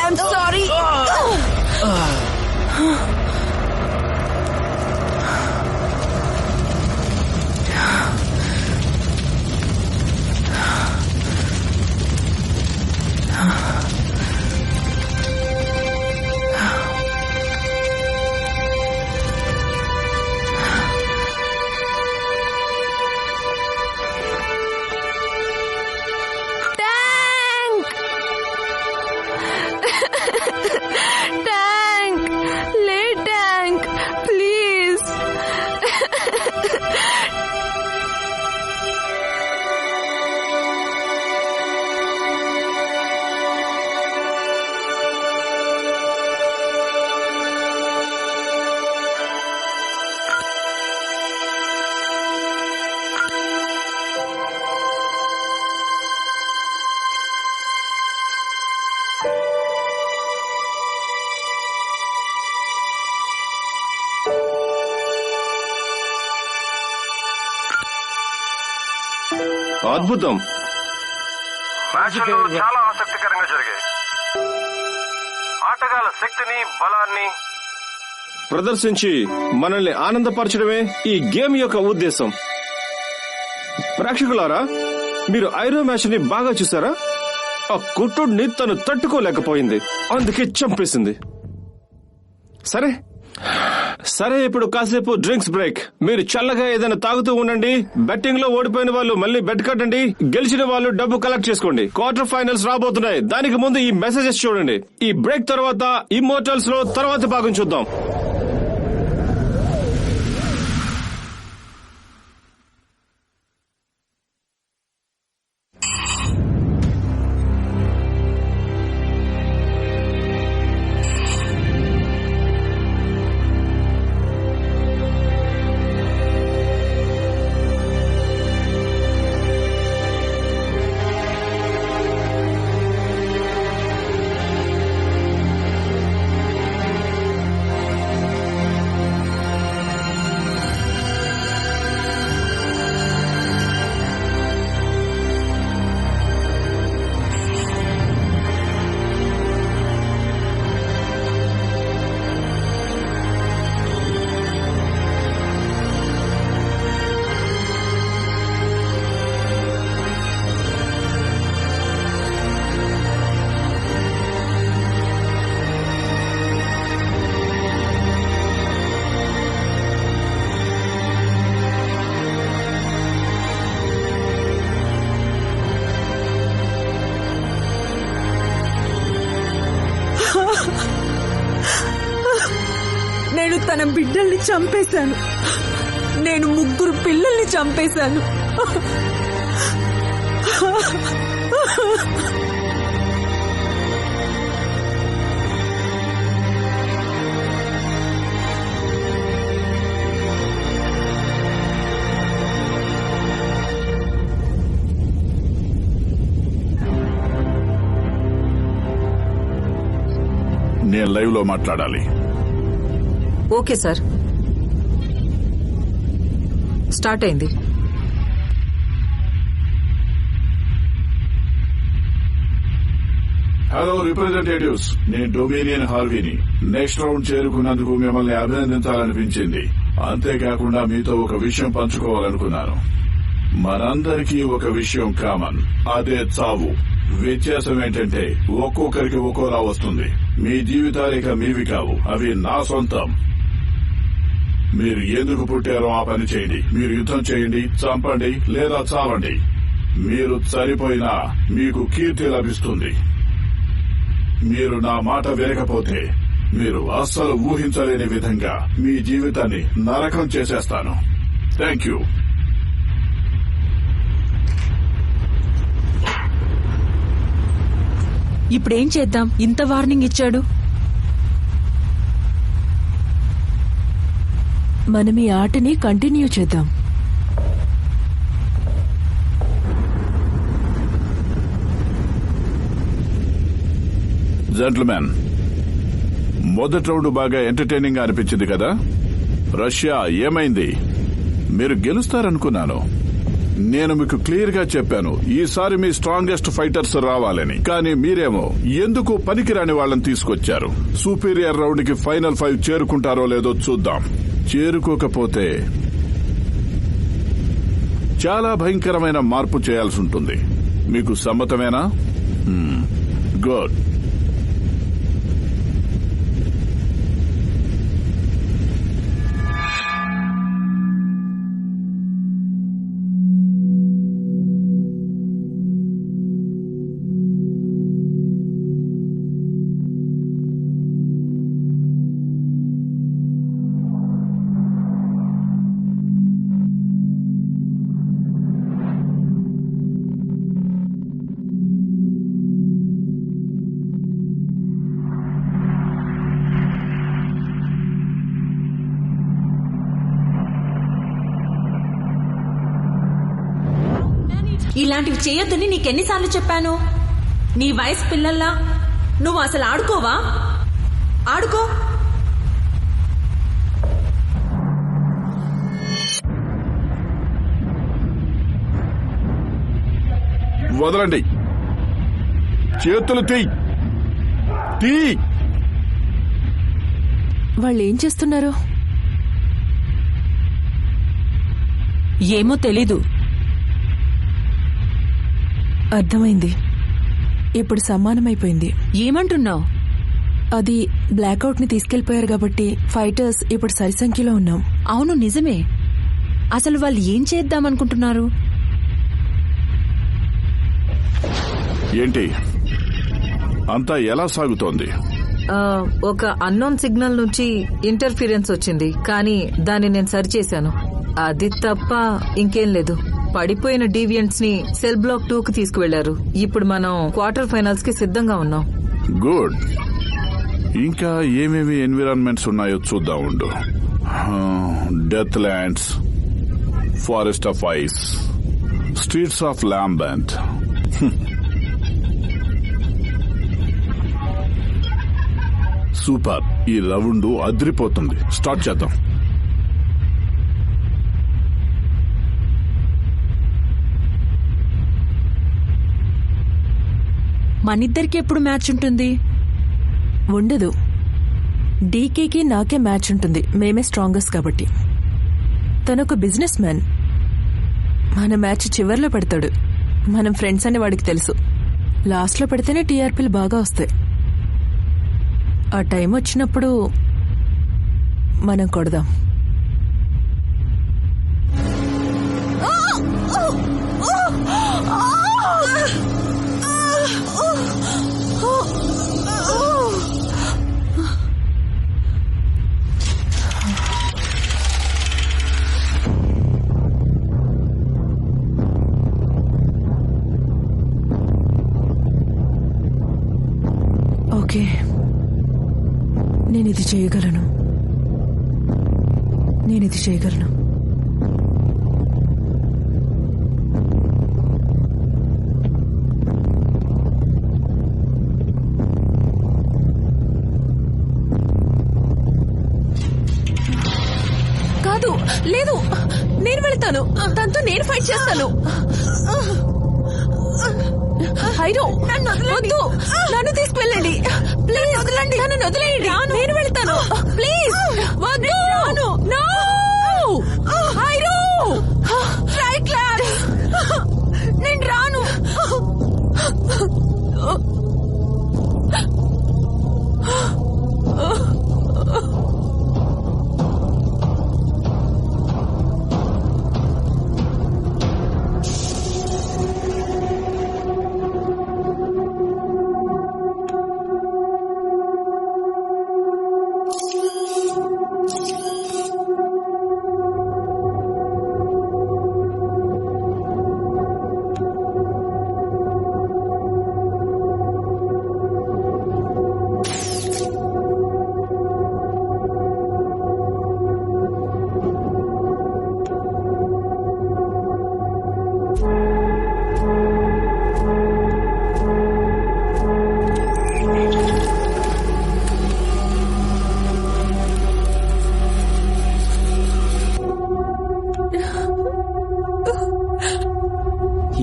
I'm sorry. అద్భుతం. మ్యాచ్లు చాలా ఆసక్తికరంగా జరిగాయి. ఆటగాళ్ల శక్తిని, బలాన్ని ప్రదర్శించి మనల్ని ఆనందపరచడమే ఈ గేమ్ యొక్క ఉద్దేశం. ప్రేక్షకులారా, మీరు ఐరో మ్యాచ్ ని బాగా చూసారా? ఆ కుట్టుడిని తను తట్టుకోలేకపోయింది, అందుకే చంపేసింది. సరే ఇప్పుడు కాసేపు డ్రింక్స్ బ్రేక్. మీరు చల్లగా ఏదైనా తాగుతూ ఉండండి. బెట్టింగ్ లో ఓడిపోయిన వాళ్ళు మళ్ళీ బెట్ కట్టండి, గెలిచిన వాళ్ళు డబ్బు కలెక్ట్ చేసుకోండి. క్వార్టర్ ఫైనల్స్ రాబోతున్నాయి, దానికి ముందు ఈ మెసేజెస్ చూడండి. ఈ బ్రేక్ తర్వాత ఇమ్మోర్టల్స్ లో తర్వాత భాగం చూద్దాం. నేను తన బిడ్డల్ని చంపేశాను. నేను 3 పిల్లల్ని చంపేశాను. నేను లైవ్ లో మాట్లాడాలి. ఓకే సార్, స్టార్ట్ అయింది. హలో రిప్రజెంటేటివ్స్, నేను డొమినియన్ హార్వీని. నెక్స్ట్ రౌండ్ చేరుకున్నందుకు మిమ్మల్ని అభినందించాలనిపించింది. అంతేకాకుండా మీతో ఒక విషయం పంచుకోవాలనుకున్నాను. మనందరికీ ఒక విషయం కామన్, అదే చావు. వ్యత్యాసం ఏంటంటే ఒక్కొక్కరికి ఒక్కోలా వస్తుంది. మీ జీవితాలేక మీవి కావు, అవి నా సొంతం. మీరు ఎందుకు పుట్టారో ఆ పని చేయండి. మీరు యుద్ధం చేయండి, చంపండి లేదా చావండి. మీరు చనిపోయినా మీకు కీర్తి లభిస్తుంది. మీరు నా మాట వినకపోతే మీరు అస్సలు ఊహించలేని విధంగా మీ జీవితాన్ని నరకం చేసేస్తాను. Thank you. ఇప్పుడేం చేద్దాం? ఇంత వార్నింగ్ ఇచ్చాడు. మనం ఈ ఆటని కంటిన్యూ చేద్దాం. జెంట్ల్మెన్, మొదటి రౌండ్ బాగా ఎంటర్టైనింగ్ గా అనిపించింది కదా? రష్యా ఏమైంది? మీరు గెలుస్తారనుకున్నాను. నేను మీకు క్లియర్ గా చెప్పాను, ఈసారి మీ స్ట్రాంగెస్ట్ ఫైటర్స్ రావాలని. కానీ మీరేమో ఎందుకు పనికిరాని వాళ్ళని తీసుకొచ్చారు. సూపీరియర్ రౌండ్ కి ఫైనల్ 5 చేరుకుంటారో లేదో చూద్దాం. చేరుకోకపోతే చాలా భయంకరమైన మార్పు చేయాల్సి ఉంటుంది. మీకు సమ్మతమేనా? గుడ్. ఇలాంటివి చేయొద్దని నీకెన్నిసార్లు చెప్పాను? నీ వయసు పిల్లల్లా నువ్వు అసలు ఆడుకోవా? ఆడుకో. వదలండి, చేతులు తీ. వాళ్ళు ఏం చేస్తున్నారు? ఏమో తెలీదు. అర్థమైంది. ఇప్పుడు సమానమైపోయింది. ఏమంటున్నావు? అది బ్లాక్అవుట్ ని తీసుకెళ్లిపోయారు కాబట్టి ఫైటర్స్ ఇప్పుడు సరి సంఖ్యలో ఉన్నాం. అవును, నిజమే. అసలు వాళ్ళు ఏం చేద్దామనుకుంటున్నారు? ఏంటి అంతా ఎలా సాగుతోంది? ఒక అన్నోన్ సిగ్నల్ నుంచి ఇంటర్ఫిరెన్స్ వచ్చింది, కానీ దాన్ని నేను సరిచేశాను. అది తప్ప ఇంకేం లేదు. పడిపోయిన డీవియంట్స్ ని సెల్ బ్లాక్ 2 కి తీసుకువెళ్లారు. ఇప్పుడు మనం క్వార్టర్ ఫైనల్స్ కి సిద్ధంగా ఉన్నాం. గుడ్. ఇంకా ఏమేమి ఎన్విరాన్మెంట్స్ ఉన్నాయో చూద్దాం ఉండు. Death lands, forest of ice, streets of lambent. Super. ఈ రౌండ్ అదిరిపోతుంది. స్టార్ట్ చేద్దాం. మనిద్దరికి ఎప్పుడు మ్యాచ్ ఉంటుంది? ఉండదు. డీకేకి నాకే మ్యాచ్ ఉంటుంది. మేమే స్ట్రాంగెస్ట్ కాబట్టి. తనొక బిజినెస్ మ్యాన్. మన మ్యాచ్ చివర్లో పెడతాడు. మనం ఫ్రెండ్స్ అని వాడికి తెలుసు. లాస్ట్లో పెడితేనే టీఆర్పీలు బాగా వస్తాయి. ఆ టైం వచ్చినప్పుడు మనం కొడదాం. ఓకే, నేనిది చేయగలను. కాదు, లేదు, నేను వెళ్తాను. తనతో నేను ఫైట్ చేస్తాను. హైరో, వద్దు, నన్ను తీసుకువెళ్ళండి ప్లీజ్. వదలండి, నన్ను వదిలేయండి. నేను వెళ్తాను ప్లీజ్. వద్దు, నో హైరో. Try class. నేను రాను.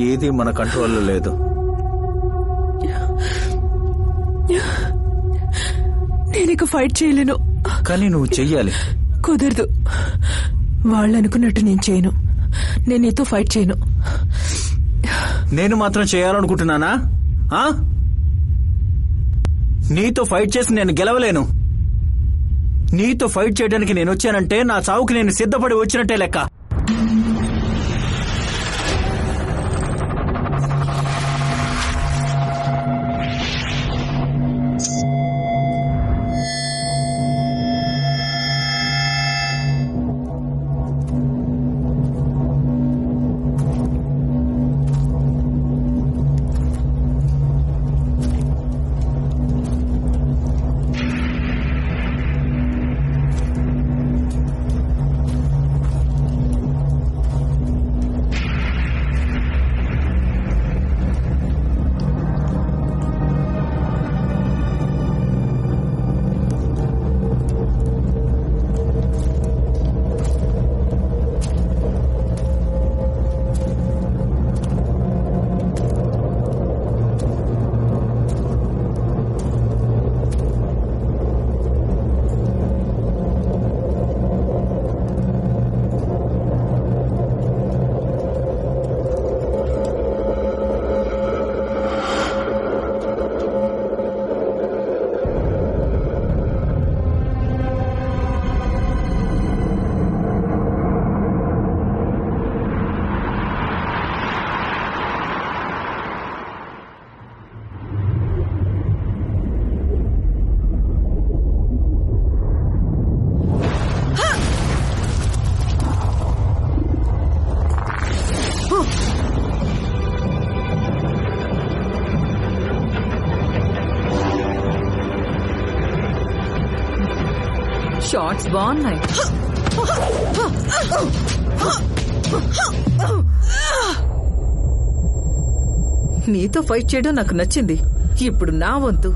ఏది మన కంట్రోల్లో లేదు. నేనిక ఫైట్ చేయలేను. కానీ నువ్వు చెయ్యాలి. కుదరదు. వాళ్ళు అనుకున్నట్టు నేను చేయను. నేను నీతో ఫైట్ చేయను. నేను మాత్రం చేయాలనుకుంటున్నానా? నీతో ఫైట్ చేసి నేను గెలవలేను. నీతో ఫైట్ చేయడానికి నేను వచ్చానంటే నా చావుకి నేను సిద్ధపడి వచ్చినట్టే లెక్క. షార్ట్స్ బాగున్నాయి. నీతో ఫైట్ చేయడం నాకు నచ్చింది. ఇప్పుడు నా వంతు.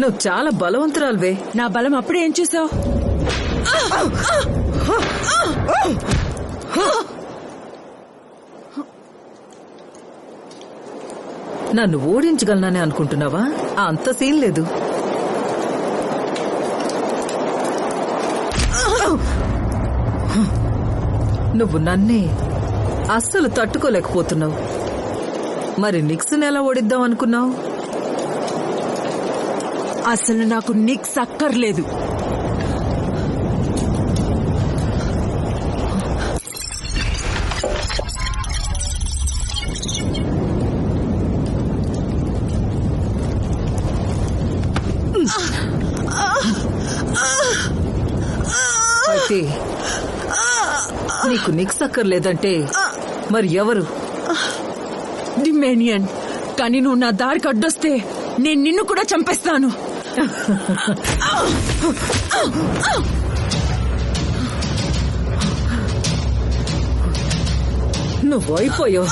నువ్వు చాలా బలవంతురాలువే. నా బలం అప్పుడే ఏం చూసావు? నన్ను ఓడించగలనని అనుకుంటున్నావా? అంత సీన్ లేదు. నువ్వు నన్నే అస్సలు తట్టుకోలేకపోతున్నావు. మరి నిక్స్ని ఎలా ఓడిద్దాం అనుకున్నావు? అసలు నాకు నిక్స్ అక్కర్లేదు. అయితే నీకు నిక్స్ అక్కర్లేదంటే మరి ఎవరు? డిమేనియన్. కానీ నువ్వు నా దారికి అడ్డొస్తే నేను నిన్ను కూడా చంపేస్తాను. నువ్వు అయిపోయావు.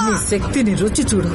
నీ శక్తిని రుచి చూడు.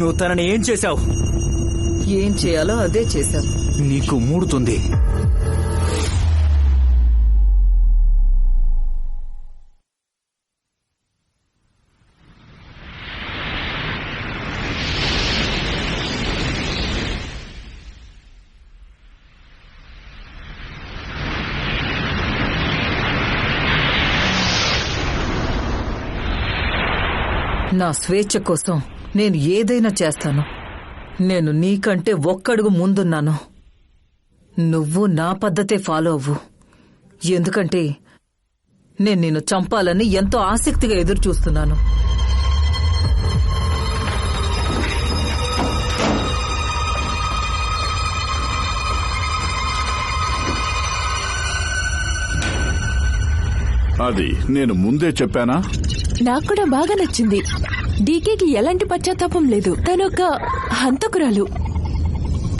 నువ్వు తనని ఏం చేశావు? ఏం చేయాలో అదే చేశాను. నీకు మూడుతుంది. నా స్వేచ్ఛ కోసం నేను ఏదైనా చేస్తాను. నేను నీకంటే ఒక్కడుగు ముందున్నాను. నువ్వు నా పద్ధతే ఫాలో అవ్వు. ఎందుకంటే నేను నిన్ను చంపాలని ఎంతో ఆసక్తిగా ఎదురు చూస్తున్నాను. అది నేను ముందే చెప్పానా? నాకు కూడా బాగా నచ్చింది. డీకేకి ఎలాంటి పశ్చాత్తాపం లేదు. తను ఒక హంతకురాలు.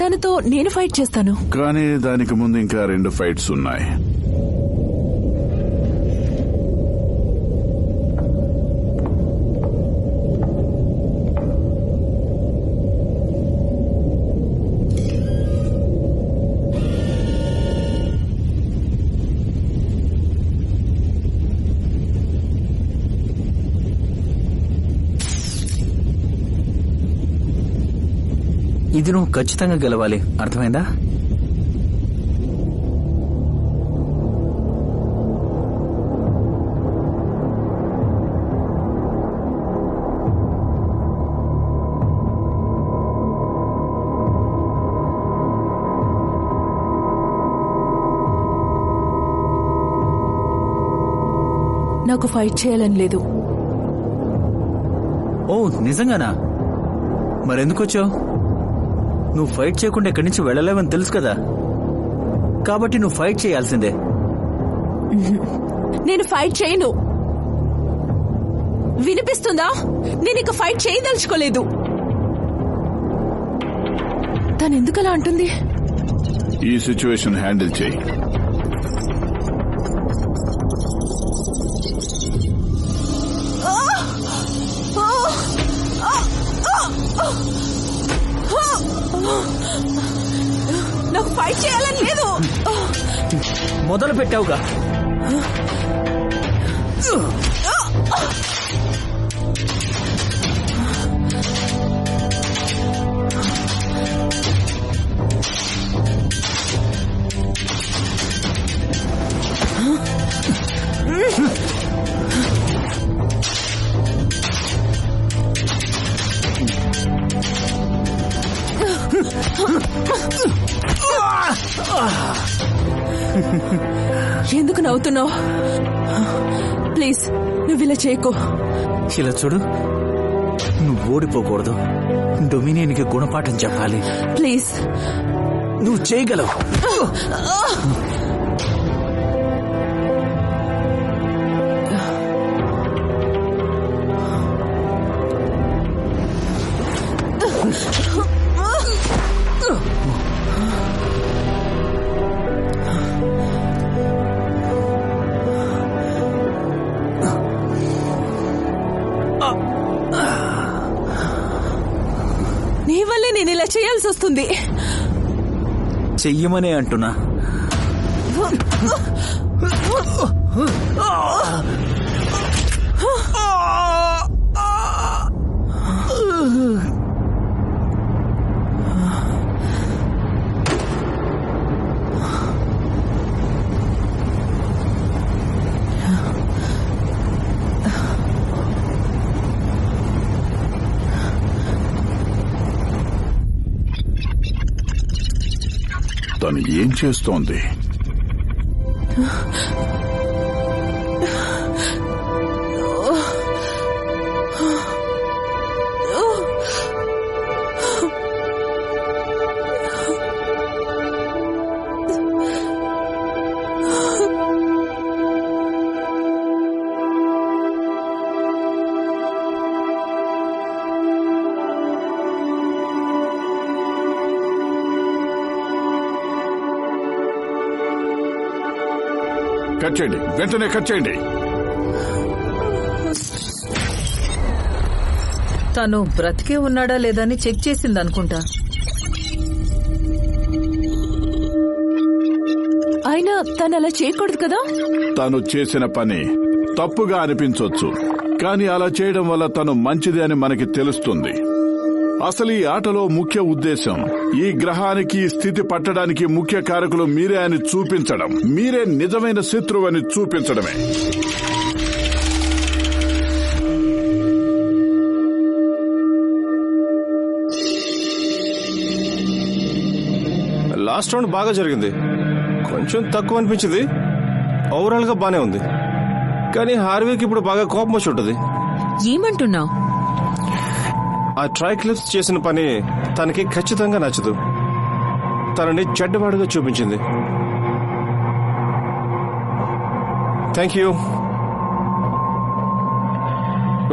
తనతో నేను ఫైట్ చేస్తాను. కానీ దానికి ముందు ఇంకా 2 ఫైట్స్ ఉన్నాయి. ఇది నువ్వు ఖచ్చితంగా గెలవాలి, అర్థమైందా? నాకు ఫైట్ చేయాలని లేదు. ఓ నిజంగానా? మరెందుకు వచ్చావు? నువ్వు ఫైట్ చేయకుండా ఇక్కడి నుంచి వెళ్ళలేవని తెలుసు కదా, కాబట్టి నువ్వు ఫైట్ చేయాల్సిందే. నేను ఫైట్ చేయను. వినిపిస్తుందా? నేను ఇక ఫైట్ చేయదలుచుకోలేదు. తను ఎందుకలా అంటుంది? ఈ సిచ్యువేషన్ హ్యాండిల్ చేయి. నాకు ఫైట్ చేయాలని లేదు. మొదలు పెట్టావుగా. ఎందుకు నవ్వుతున్నావు? ప్లీజ్ నువ్వు ఇలా చేయకో. ఇలా చూడు, నువ్వు ఓడిపోకూడదు. డొమినియన్కి గుణపాఠం చెప్పాలి. ప్లీజ్ నువ్వు చేయగలవు. నీ వల్లే నేను ఇలా చేయాల్సి వస్తుంది. చెయ్యమనే అంటున్నా. తను ఏం చేస్తోంది? కట్ చేయండి, వెంటనే కట్ చేయండి. తను బ్రతికే ఉన్నాడా లేదా అని చెక్ చేసింది అనుకుంటా. అయినా తను అలా చేయకూడదు కదా. తను చేసిన పని తప్పుగా అనిపించొచ్చు, కానీ అలా చేయడం వల్ల తను మంచిది అని మనకి తెలుస్తుంది. అసలు ఈ ఆటలో ముఖ్య ఉద్దేశం ఈ గ్రహానికి స్థితి పట్టడానికి ముఖ్య కారకులు మీరే అని చూపించడం, మీరే నిజమైన శత్రువు అని చూపించడమే. లాస్ట్ రౌండ్ బాగా జరిగింది. కొంచెం తక్కువ అనిపించింది. ఓవరాల్ గా బానే ఉంది. కానీ హార్వీకి ఇప్పుడు బాగా కోపం వచ్చి ఉంటుంది. ఏమంటున్నావు? ఆ ట్రైక్లిప్స్ చేసిన పని తనకి ఖచ్చితంగా నచ్చదు. తనని చెడ్డవాడుగా చూపించింది. Thank you.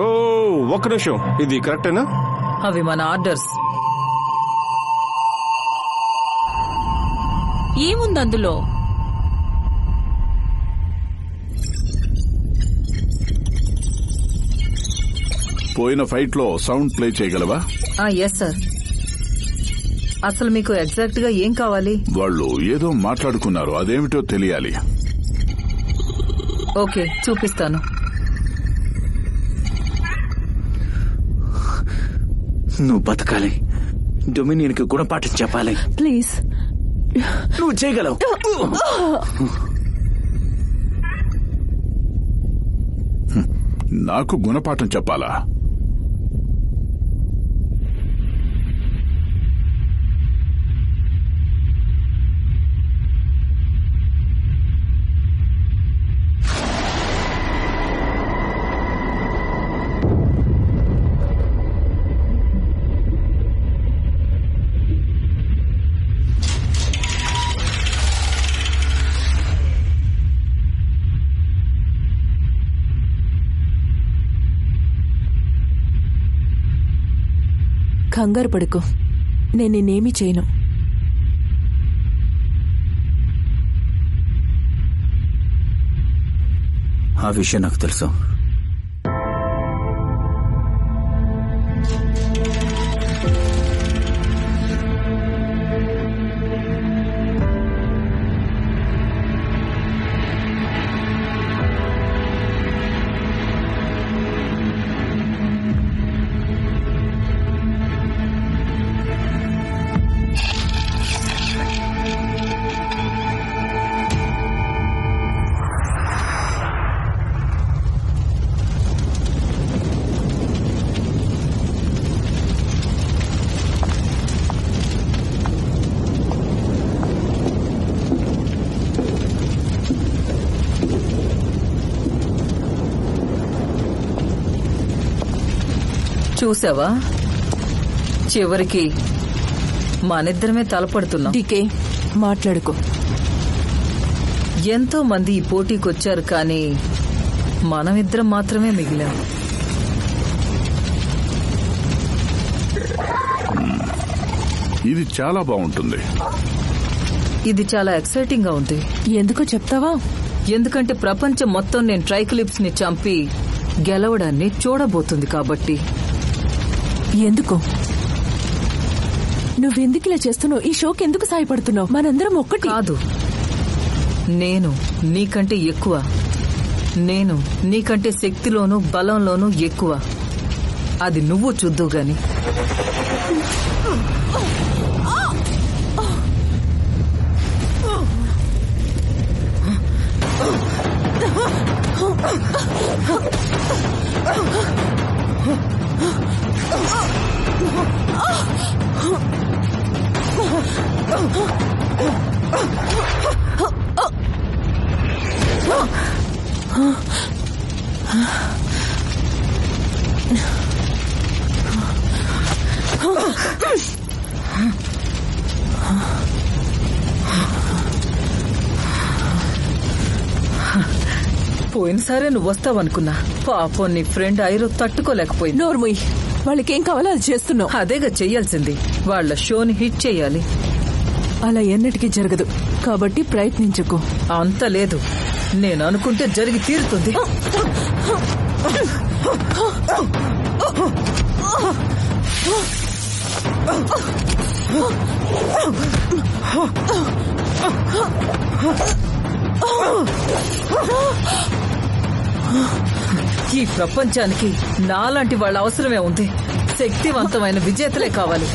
ఓ ఒక్క నిమిషం, ఇది కరెక్టేనా? అవి మన ఆర్డర్స్. ఏముంది అందులో? పోయిన ఫైట్ లో సౌండ్ ప్లే చేయగలవా? Yes sir. అసలు మీకు ఎగ్జాక్ట్ గా ఏం కావాలి? వాళ్ళు ఏదో మాట్లాడుకున్నారు, అదేమిటో తెలియాలి. ఓకే, చూపిస్తాను. నువ్వు బతకాలి, డొమినియన్ కి గుణపాఠం చెప్పాలి. ప్లీజ్, నువ్వు చేయగలవు. నాకు గుణపాఠం చెప్పాలా? కంగారు పడుకో, నేను నిన్నేమీ చేయను. ఆ విషయం నాకు తెలుసు. చూసావా, చివరికి మనిద్దరమే తలపడుతున్నాం. డీకే, మాట్లాడుకో. ఎంతో మంది ఈ పోటీకొచ్చారు, కానీ మనమిద్దరం మాత్రమే మిగిలాం. ఇది చాలా బాగుంటుంది. ఇది చాలా ఎక్సైటింగ్ గా ఉంది. ఎందుకో చెప్తావా? ఎందుకంటే ప్రపంచం మొత్తం నేను ట్రైక్లిప్స్ ని చంపి గెలవడాన్ని చూడబోతుంది కాబట్టి. ఎందుకు? నువ్వెందుకు ఇలా చేస్తున్నావు? ఈ షోకి ఎందుకు సాయపడుతున్నావు? మనందరం ఒక్కటి కాదు. నేను నీకంటే ఎక్కువ. నేను నీకంటే శక్తిలోనూ బలంలోనూ ఎక్కువ. అది నువ్వు చూద్దువు గాని. పోయినసారే నువ్వు వస్తావనుకున్నా. పాపం నీ ఫ్రెండ్ ఐరో తట్టుకోలేకపోయింది. నోర్ముయ్, వాళ్ళకేం కావాలో అది చేస్తున్నావు. అదేగా చెయ్యాల్సింది. వాళ్ళ షోని హిట్ చెయ్యాలి. అలా ఎన్నటికీ జరగదు, కాబట్టి ప్రయత్నించకు. అంత లేదు, నేను అనుకుంటే జరిగి తీరుతుంది. ఈ ప్రపంచానికి నాలాంటి వాళ్ళ అవసరమే ఉంది. శక్తివంతమైన విజేతలే కావాలి.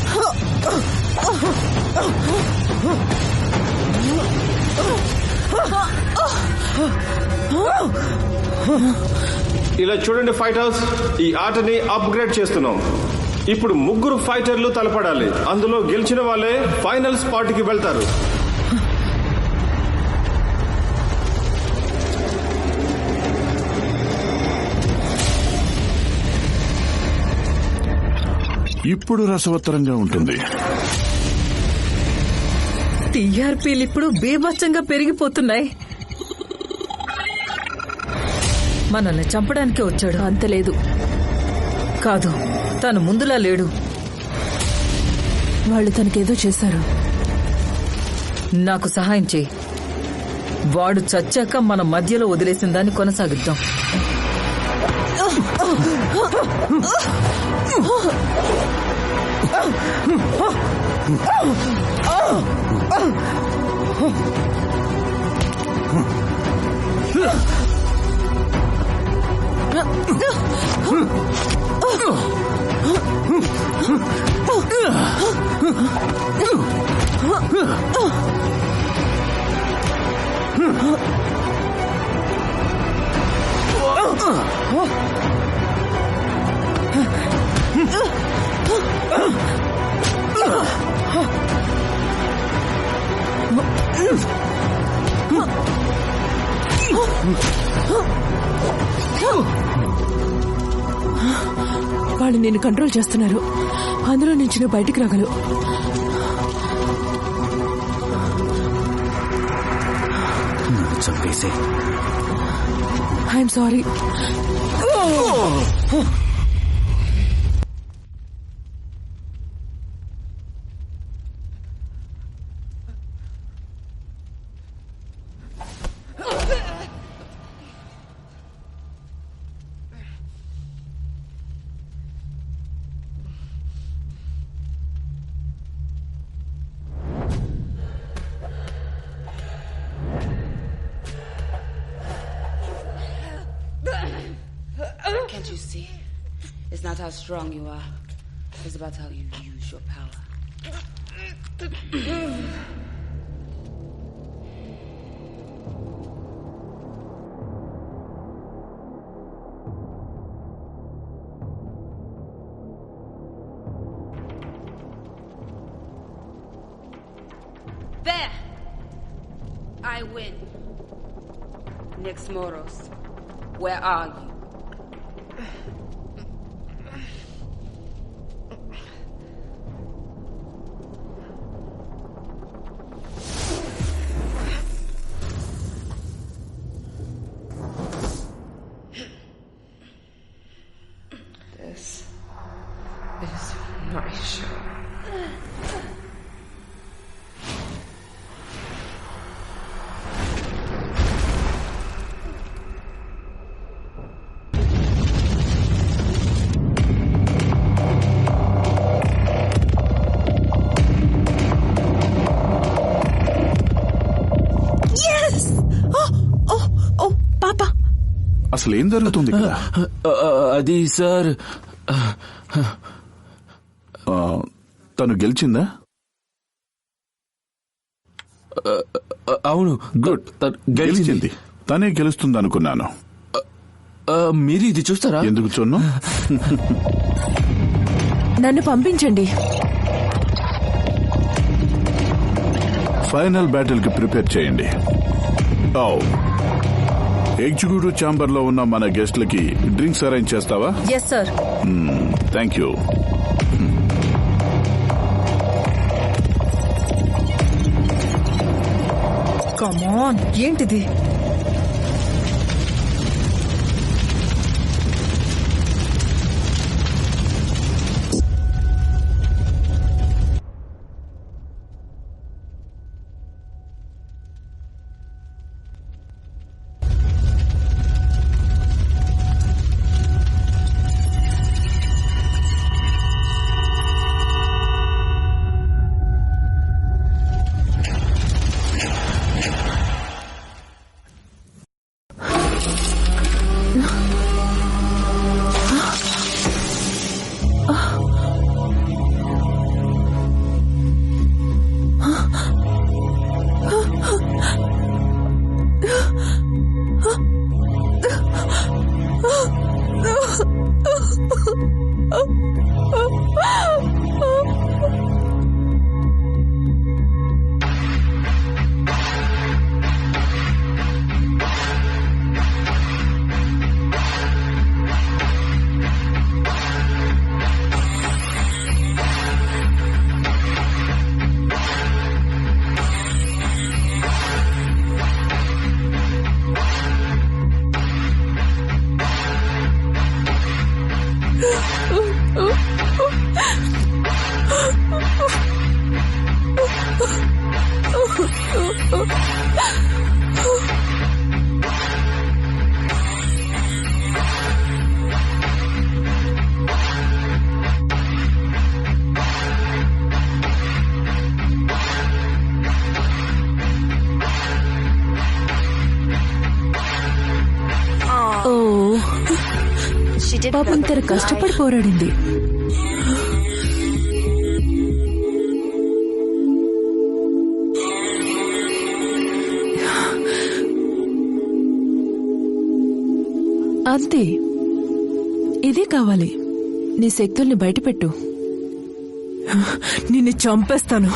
ఇలా చూడండి ఫైటర్స్, ఈ ఆటని అప్గ్రేడ్ చేస్తున్నాం. ఇప్పుడు 3 ఫైటర్లు తలపడాలి. అందులో గెలిచిన వాళ్ళే ఫైనల్ స్పాట్ కి వెళ్తారు. ఇప్పుడు రసవత్తరంగా ఉంటుంది. టీఆర్పీలు ఇప్పుడు బీభత్సంగా పెరిగిపోతున్నాయి. మనల్ని చంపడానికే వచ్చాడు. అంతలేదు, కాదు, తను ముందులా లేడు. వాళ్ళు తనకేదో చేశారు. నాకు సహాయం చేయి. వాడు చచ్చాక మన మధ్యలో వదిలేసిన దాన్ని కొనసాగిద్దాం. వాళ్ళు నిన్ను కంట్రోల్ చేస్తున్నారు. అందులో నుంచి నువ్వు బయటికి రాగలవు. చంపేసే. I'm sorry. Can't you see? It's not how strong you are. It's about how you use your power. There! I win. Nix Moros, where are you? This is my show. అసలు ఏం జరుగుతుంది కదా? అది సార్, తను గెలిచిందా? అవును, good. గెలిచింది. తనే గెలుస్తుంది అనుకున్నాను. మీరు ఇది చూస్తారా? ఎందుకు చూడను? నన్ను పంపించండి. ఫైనల్ బ్యాటిల్ కి ప్రిపేర్ చేయండి. ఎగ్జిక్యూటివ్ ఛాంబర్ లో ఉన్న మన గెస్ట్లకి డ్రింక్స్ అరేంజ్ చేస్తావా? Yes sir. Thank you. Come on, ఏంటిది? పాపం తన కష్టపడి పోరాడింది. అంతే, ఇదే కావాలి. నీ శక్తుల్ని బయటపెట్టు. నిన్ను చంపేస్తాను.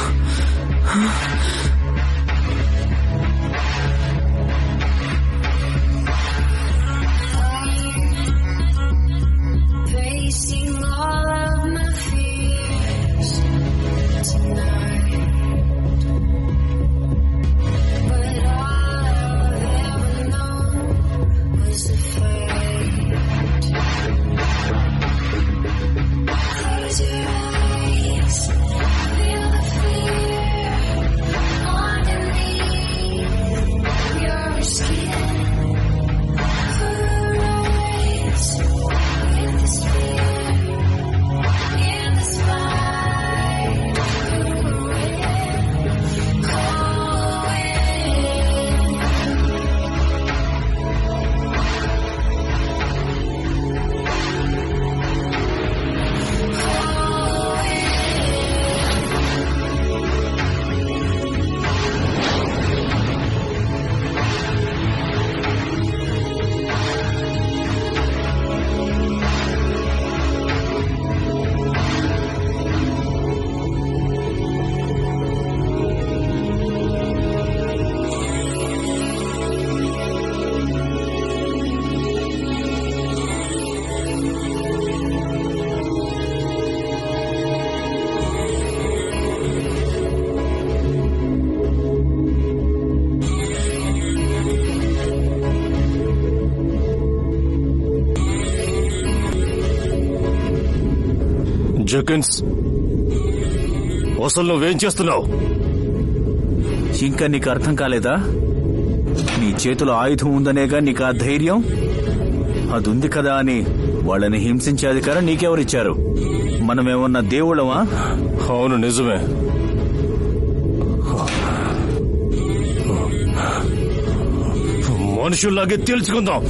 జకిన్స్, అసలు నువ్వేం చేస్తున్నావు? ఇంకా నీకు అర్థం కాలేదా? నీ చేతిలో ఆయుధం ఉందనేగా నీకు ఆ ధైర్యం. అది ఉంది కదా అని వాళ్ళని హింసించే అధికారం నీకెవరిచ్చారు? మనమేమన్నా దేవుళ్ళమా? అవును, నిజమే. మనుషుల్లాగే తేల్చుకుందాం.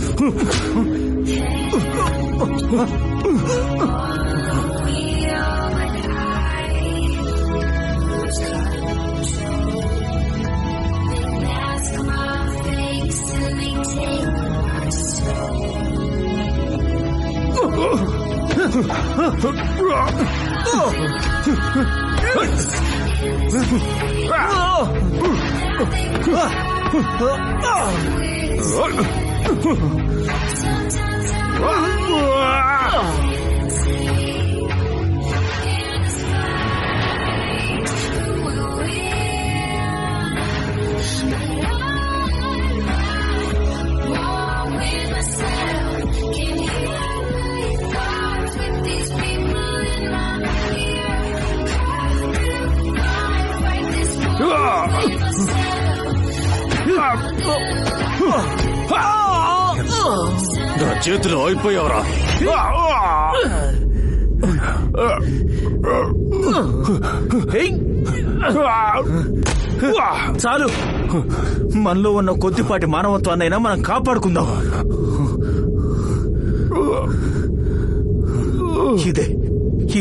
నా చేతిలో అయిపోయావరా? చాలు, మనలో ఉన్న కొద్దిపాటి మానవత్వాన్నైనా మనం కాపాడుకుందాం.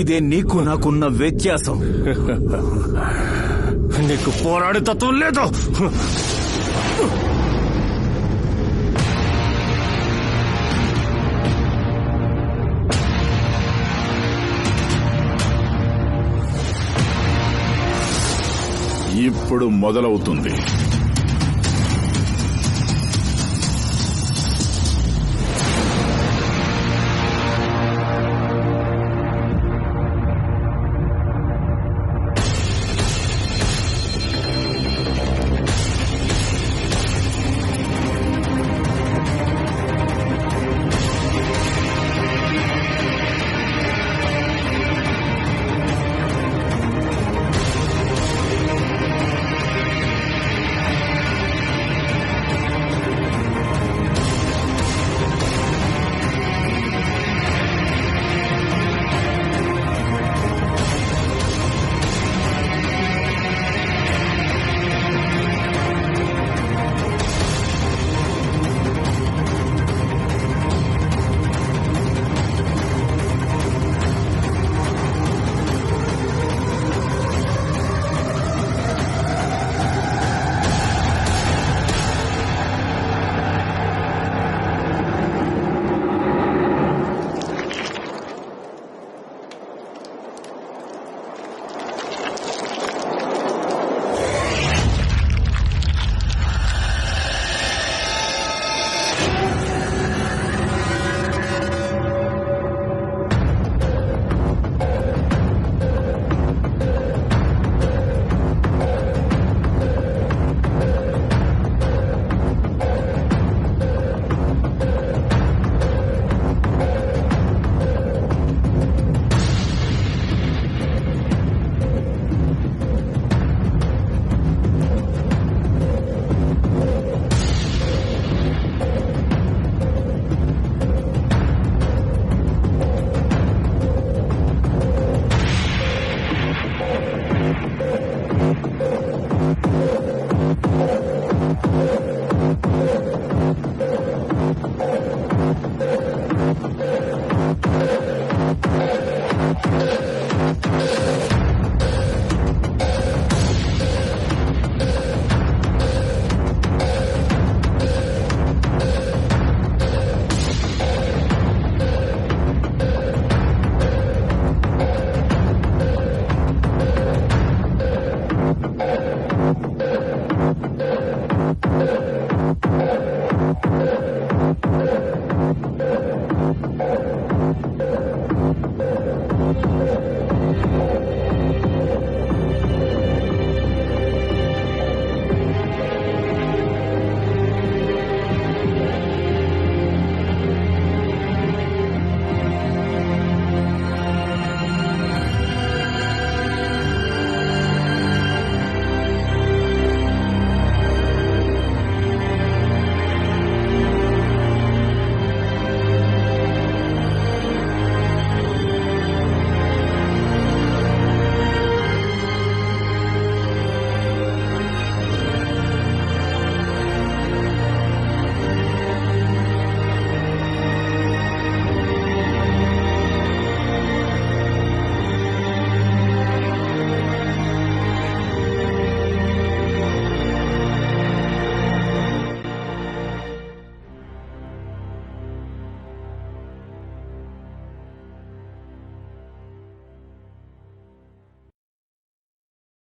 ఇదే నీకు నాకున్న వ్యత్యాసం. నీకు పోరాడే తత్వం లేదు. ఇప్పుడు మొదలవుతుంది.